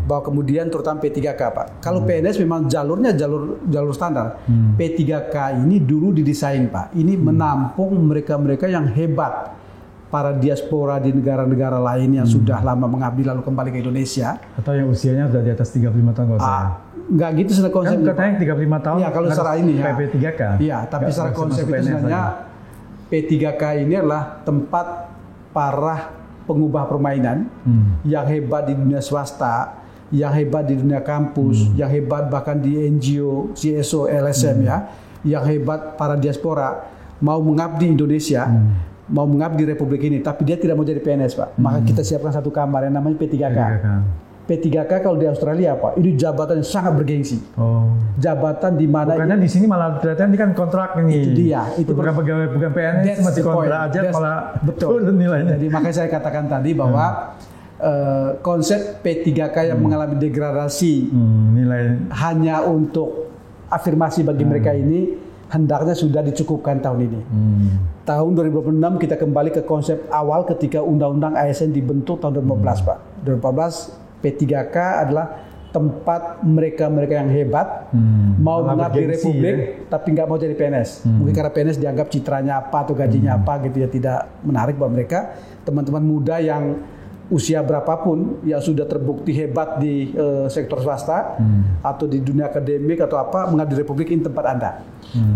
Bahwa kemudian terutama P3K Pak. Kalau PNS memang jalurnya jalur standar. P3K ini dulu didesain Pak. Ini menampung mereka-mereka yang hebat. Para diaspora di negara-negara lain yang sudah lama mengabdi lalu kembali ke Indonesia. Atau yang usianya sudah di atas 35 tahun kalau saya. Enggak gitu secara konsep. Kan katanya 35 tahun. Iya, kalau secara ini ya. P3K. Iya, tapi secara konsep itu sebenarnya P3K ini adalah tempat para pengubah permainan yang hebat di dunia swasta, yang hebat di dunia kampus, yang hebat bahkan di NGO, CSO, LSM ya, yang hebat para diaspora mau mengabdi Indonesia. Mau mengabdi Republik ini, tapi dia tidak mau jadi PNS Pak. Maka kita siapkan satu kamar yang namanya P3K. P3K kalau di Australia Pak, ini jabatan yang sangat bergengsi. Jabatan di mana? Bukannya di sini malah ternyata ini kan kontrak ini. Itu dia. Itu bukan pegawai, bukan PNS, masih kontrak aja malah betul nilainya. Jadi makanya saya katakan tadi bahwa konsep P3K yang mengalami degradasi nilai hanya untuk afirmasi bagi mereka ini hendaknya sudah dicukupkan tahun ini. Tahun 2026 kita kembali ke konsep awal ketika Undang-Undang ASN dibentuk tahun 2014 Pak. 2014 P3K adalah tempat mereka-mereka yang hebat mau mengabdi Republik tapi nggak mau jadi PNS. Mungkin karena PNS dianggap citranya apa atau gajinya apa gitu ya, tidak menarik buat mereka. Teman-teman muda yang usia berapapun yang sudah terbukti hebat di sektor swasta atau di dunia akademik atau apa mengabdi Republik, ini tempat Anda.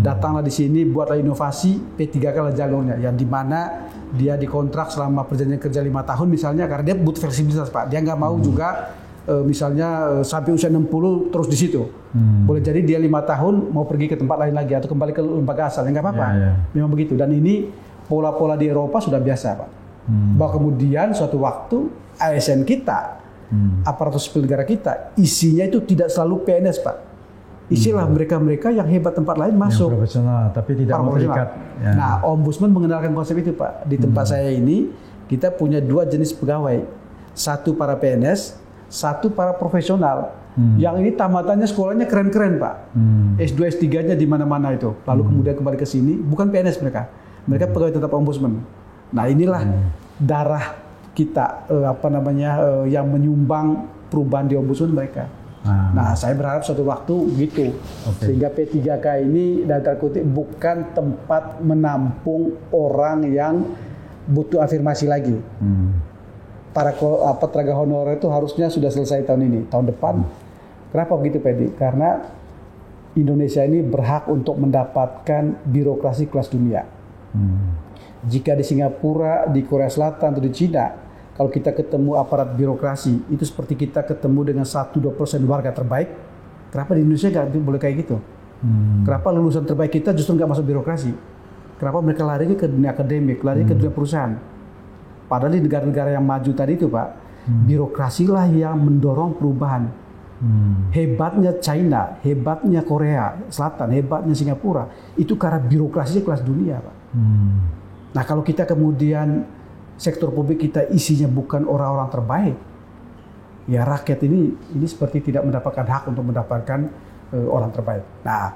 Datanglah di sini, buatlah inovasi. P3K lah jalurnya, yang dimana dia dikontrak selama perjanjian kerja 5 tahun misalnya, karena dia butuh fleksibilitas Pak. Dia nggak mau juga misalnya sampai usia 60 terus di situ. Boleh jadi dia 5 tahun mau pergi ke tempat lain lagi atau kembali ke lembaga asal, nggak apa-apa. Memang begitu. Dan ini pola-pola di Eropa sudah biasa Pak. Bahwa kemudian suatu waktu ASN kita, aparatur sipil negara kita, isinya itu tidak selalu PNS Pak. Isilah mereka-mereka yang hebat tempat lain masuk. Yang profesional, tapi tidak terikat. Ya. Nah, Ombudsman mengenalkan konsep itu Pak. Di tempat saya ini, kita punya 2 jenis pegawai. Satu para PNS, satu para profesional. Yang ini tamatannya sekolahnya keren-keren Pak. S2, S3-nya di mana-mana itu. Lalu kemudian kembali ke sini, bukan PNS mereka. Mereka pegawai tetap Ombudsman. Nah, inilah darah kita yang menyumbang perubahan di Ombudsman mereka. Nah, saya berharap suatu waktu gitu, sehingga P3K ini dalam tanda kutip bukan tempat menampung orang yang butuh afirmasi lagi. Para tenaga honorer itu harusnya sudah selesai tahun ini, tahun depan. Kenapa begitu, Pedi? Karena Indonesia ini berhak untuk mendapatkan birokrasi kelas dunia. Jika di Singapura, di Korea Selatan, atau di Cina, kalau kita ketemu aparat birokrasi, itu seperti kita ketemu dengan 1-2% warga terbaik. Kenapa di Indonesia nggak boleh kayak gitu? Kenapa lulusan terbaik kita justru nggak masuk birokrasi? Kenapa mereka lari ke dunia akademik, lari ke dunia perusahaan? Padahal di negara-negara yang maju tadi itu Pak, birokrasilah yang mendorong perubahan. Hebatnya China, hebatnya Korea Selatan, hebatnya Singapura, itu karena birokrasinya kelas dunia Pak. Nah kalau kita kemudian sektor publik kita isinya bukan orang-orang terbaik, ya rakyat ini seperti tidak mendapatkan hak untuk mendapatkan orang terbaik. Nah,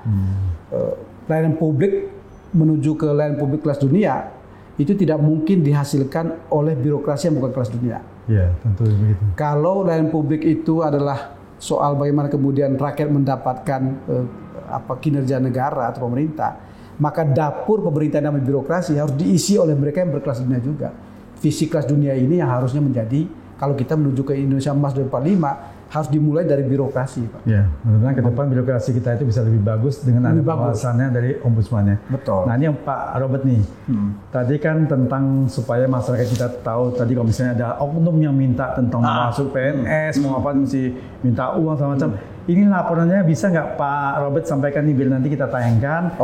pelayanan publik menuju ke layanan publik kelas dunia itu tidak mungkin dihasilkan oleh birokrasi yang bukan kelas dunia. Ya, tentu begitu. Kalau layanan publik itu adalah soal bagaimana kemudian rakyat mendapatkan kinerja negara atau pemerintah, maka dapur pemerintah namanya birokrasi harus diisi oleh mereka yang berkelas dunia juga. Visi kelas dunia ini yang harusnya menjadi, kalau kita menuju ke Indonesia Emas 2045, harus dimulai dari birokrasi, Pak. Ya, mudah-mudahan ke depan birokrasi kita itu bisa lebih bagus dengan ada pengawasannya dari ombudsmannya. Betul. Nah, ini yang Pak Robert nih. Tadi kan tentang supaya masyarakat kita tahu, tadi kalau misalnya ada oknum yang minta tentang masuk PNS, mau apa mesti minta uang sama macam. Ini laporannya bisa nggak Pak Robert sampaikan nih biar nanti kita tayangkan.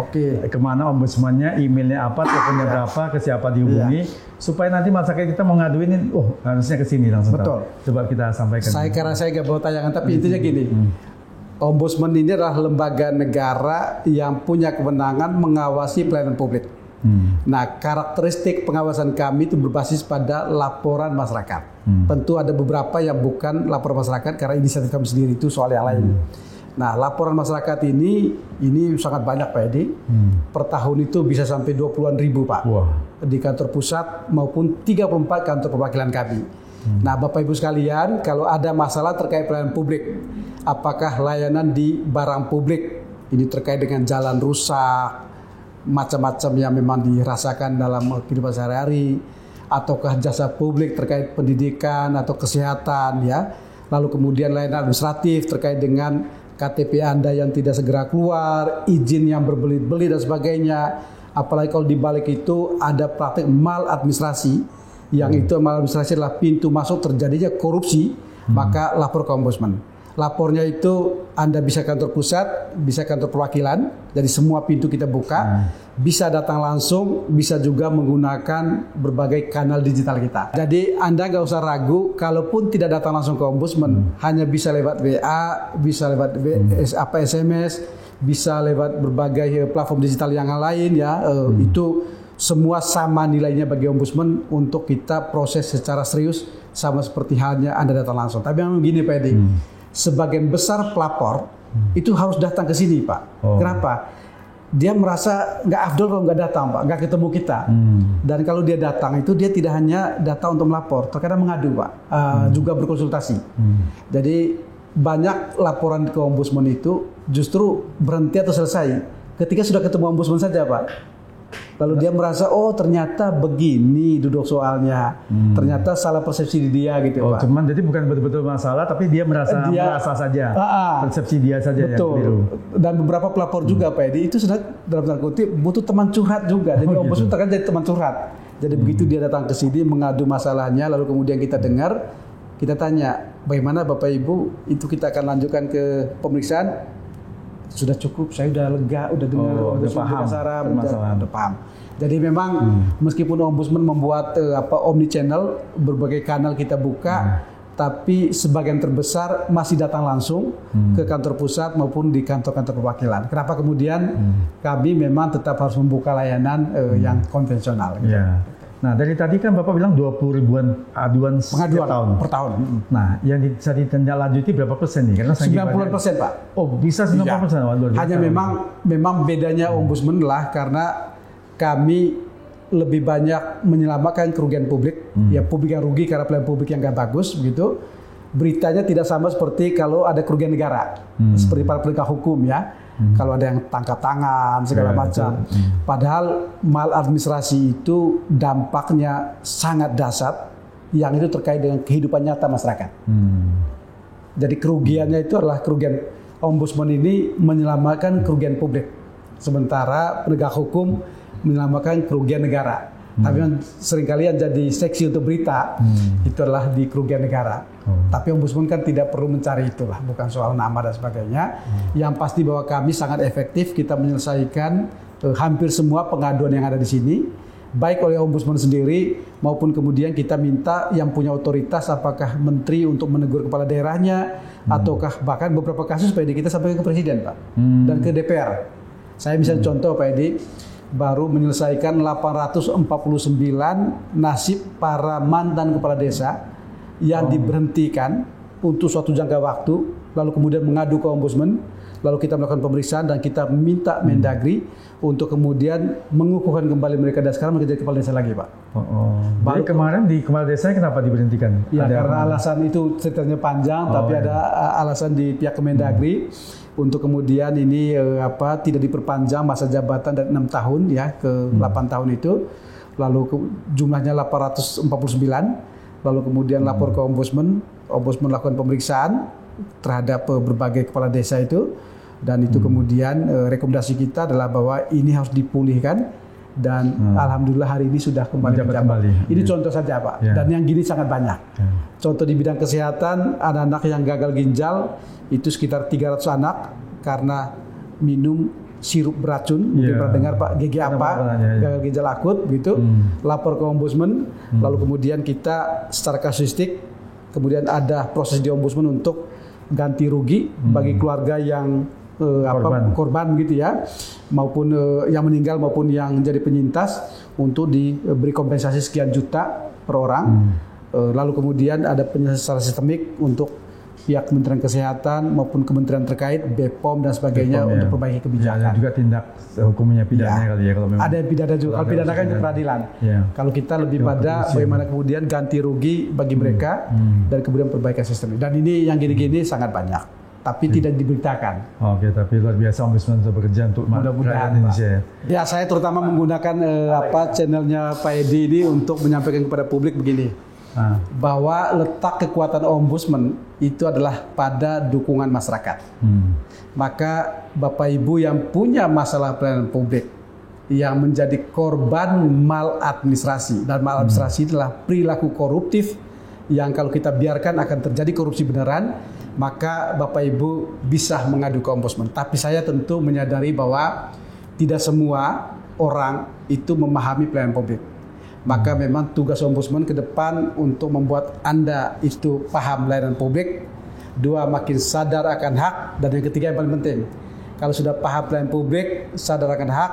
Kemana ombudsmannya, emailnya apa, teleponnya berapa, ke siapa dihubungi, supaya nanti masyarakat kita mau ngaduin, harusnya ke sini langsung. Betul. Coba kita sampaikan. Karena saya nggak bawa tayangan, tapi intinya gini. Ombudsman ini adalah lembaga negara yang punya kewenangan mengawasi pelayanan publik. Nah, karakteristik pengawasan kami itu berbasis pada laporan masyarakat. Tentu ada beberapa yang bukan laporan masyarakat karena inisiatif kami sendiri, itu soal yang lain. Nah, laporan masyarakat ini sangat banyak Pak Edi. Per tahun itu bisa sampai 20-an ribu Pak. di kantor pusat maupun 34 kantor perwakilan kami. Nah, Bapak Ibu sekalian, kalau ada masalah terkait pelayanan publik, apakah layanan di barang publik ini terkait dengan jalan rusak, macam-macam yang memang dirasakan dalam kehidupan sehari-hari, ataukah jasa publik terkait pendidikan atau kesehatan, ya. Lalu kemudian layanan administratif terkait dengan KTP Anda yang tidak segera keluar, izin yang berbelit-belit dan sebagainya. Apalagi kalau di balik itu ada praktik maladministrasi, yang itu maladministrasi adalah pintu masuk terjadinya korupsi, maka lapor ke Ombudsman. Lapornya itu Anda bisa kantor pusat, bisa kantor perwakilan, jadi semua pintu kita buka, bisa datang langsung, bisa juga menggunakan berbagai kanal digital kita. Jadi Anda nggak usah ragu, kalaupun tidak datang langsung ke Ombudsman, hanya bisa lewat WA, bisa lewat SMS, bisa lewat berbagai platform digital yang lain, ya. Itu semua sama nilainya bagi Ombudsman untuk kita proses secara serius, sama seperti halnya Anda datang langsung. Tapi memang gini Pak Edi, sebagian besar pelapor itu harus datang ke sini Pak. Kenapa? Dia merasa nggak afdol kalau nggak datang Pak, nggak ketemu kita. Dan kalau dia datang itu dia tidak hanya datang untuk melapor, terkadang mengadu Pak, juga berkonsultasi. Jadi banyak laporan ke Ombudsman itu justru berhenti atau selesai ketika sudah ketemu Ombudsman saja Pak. Lalu dia merasa, oh ternyata begini duduk soalnya, ternyata salah persepsi di dia gitu Pak. Cuman jadi bukan betul-betul masalah, tapi dia merasa saja, persepsi dia saja yang keliru. Dan beberapa pelapor juga Pak Edi, itu sudah dalam tanda kutip butuh teman curhat juga. Jadi Ombudsman terkadang jadi teman curhat. Jadi begitu dia datang ke sini mengadu masalahnya, lalu kemudian kita dengar, kita tanya, bagaimana Bapak Ibu, itu kita akan lanjutkan ke pemeriksaan. Sudah cukup, saya udah lega, udah dengar Ombudsman dengan Sarah, udah paham. Jadi memang meskipun Ombudsman membuat omni channel, berbagai kanal kita buka, tapi sebagian terbesar masih datang langsung ke kantor pusat maupun di kantor-kantor perwakilan. Kenapa kemudian kami memang tetap harus membuka layanan yang konvensional. Gitu. Yeah. Nah, dari tadi kan Bapak bilang 20 ribuan aduan per tahun. Nah, yang bisa ditindaklanjuti berapa persen nih? Karena 90% Pak. Oh, bisa 90%. Hanya memang bedanya Ombudsman lah karena kami lebih banyak menyelamatkan kerugian publik. Ya, publik yang rugi karena pelayanan publik yang nggak bagus, begitu. Beritanya tidak sama seperti kalau ada kerugian negara, seperti para penegak hukum ya. Kalau ada yang tangkap tangan segala macam. Padahal maladministrasi itu dampaknya sangat dahsyat, yang itu terkait dengan kehidupan nyata masyarakat. Jadi kerugiannya itu adalah kerugian. Ombudsman ini menyelamatkan kerugian publik, sementara penegak hukum menyelamatkan kerugian negara. Tapi yang seringkali yang jadi seksi untuk berita itu adalah di kerugian negara. Tapi Ombudsman kan tidak perlu mencari itulah, bukan soal nama dan sebagainya. Yang pasti bahwa kami sangat efektif, kita menyelesaikan hampir semua pengaduan yang ada di sini, baik oleh Ombudsman sendiri maupun kemudian kita minta yang punya otoritas, apakah menteri untuk menegur kepala daerahnya, ataukah bahkan beberapa kasus Pak Edi kita sampaikan ke Presiden Pak, dan ke DPR. Saya misalnya contoh Pak Edi, baru menyelesaikan 849 nasib para mantan kepala desa yang diberhentikan untuk suatu jangka waktu, lalu kemudian mengadu ke Ombudsman, lalu kita melakukan pemeriksaan dan kita minta Mendagri untuk kemudian mengukuhkan kembali mereka dan sekarang menjadi kepala desa lagi Pak. Jadi kemarin di kepala desa kenapa diberhentikan? Ya karena alasan itu ceritanya panjang, tapi ada alasan di pihak Kemendagri untuk kemudian ini tidak diperpanjang masa jabatan dari 6 tahun ya ke 8 tahun itu, lalu jumlahnya 849, lalu kemudian lapor ke Ombudsman lakukan pemeriksaan terhadap berbagai kepala desa itu, dan itu kemudian rekomendasi kita adalah bahwa ini harus dipulihkan dan alhamdulillah hari ini sudah kembali menjabat. Ini contoh saja Pak, dan yang gini sangat banyak. Contoh di bidang kesehatan, anak-anak yang gagal ginjal itu sekitar 300 anak karena minum sirup beracun, mungkin pernah dengar Pak, GG apa, gagal ginjal akut gitu, lapor ke Ombudsman, lalu kemudian kita secara kasuistik, kemudian ada proses di Ombudsman untuk ganti rugi bagi keluarga yang korban gitu ya, maupun yang meninggal maupun yang jadi penyintas, untuk diberi kompensasi sekian juta per orang. Lalu kemudian ada penyelesaian sistemik untuk pihak Kementerian Kesehatan maupun kementerian terkait, BPOM dan sebagainya BPOM, untuk ya. perbaiki kebijakan. Ada juga tindak hukumnya pidana kali ya kalau memang. Ada pidana juga. Kalau pidana kan itu peradilan. Ya. Kalau kita lebih pada bagaimana kemudian ganti rugi bagi mereka dan kemudian perbaikan sistem. Dan ini yang gini-gini sangat banyak, tapi tidak diberitakan. Oke, tapi luar biasa Ombudsman sudah bekerja untuk rakyat Indonesia. Ya, saya terutama menggunakan channelnya Pak Edi ini untuk menyampaikan kepada publik begini. Bahwa letak kekuatan Ombudsman itu adalah pada dukungan masyarakat. Maka Bapak Ibu yang punya masalah pelayanan publik, yang menjadi korban maladministrasi, dan maladministrasi adalah perilaku koruptif yang kalau kita biarkan akan terjadi korupsi beneran, maka Bapak Ibu bisa mengadu ke Ombudsman. Tapi saya tentu menyadari bahwa tidak semua orang itu memahami pelayanan publik. Maka memang tugas Ombudsman ke depan untuk membuat Anda itu paham layanan publik. 2, makin sadar akan hak. Dan yang ketiga yang paling penting, kalau sudah paham pelayanan publik, sadar akan hak,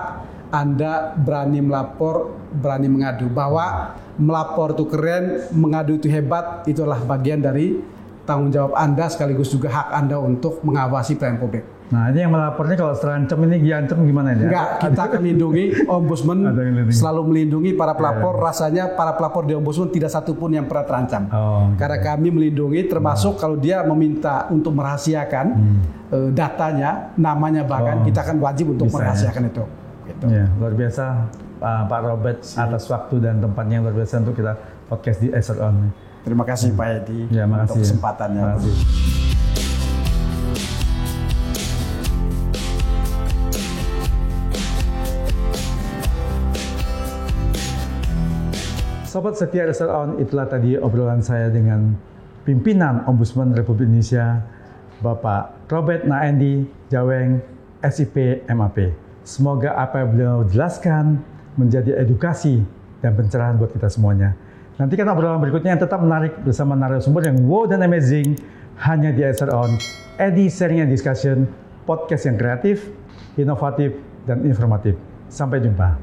Anda berani melapor, berani mengadu. Bahwa melapor itu keren, mengadu itu hebat, itu adalah bagian dari tanggung jawab Anda sekaligus juga hak Anda untuk mengawasi pelayanan publik. Nah, ini yang melapornya kalau terancam ini diancam gimana ini? Enggak, kita akan melindungi. Ombudsman selalu melindungi para pelapor. Rasanya para pelapor di Ombudsman tidak satupun yang pernah terancam. Karena kami melindungi, termasuk kalau dia meminta untuk merahasiakan datanya, namanya bahkan, kita akan wajib untuk merahasiakan itu. Gitu. Ya, luar biasa Pak Robert atas waktu dan tempatnya yang luar biasa untuk kita podcast di SRON. Terima kasih Pak Edi untuk kesempatannya. Terima kasih. Sobat setia SRON, itulah tadi obrolan saya dengan pimpinan Ombudsman Republik Indonesia, Bapak Robert Naendi Jaweng, SIP MAP. Semoga apa yang beliau jelaskan menjadi edukasi dan pencerahan buat kita semuanya. Nantikan obrolan berikutnya yang tetap menarik bersama narasumber yang wow dan amazing hanya di SRON, Edi Sharing and Discussion, podcast yang kreatif, inovatif, dan informatif. Sampai jumpa.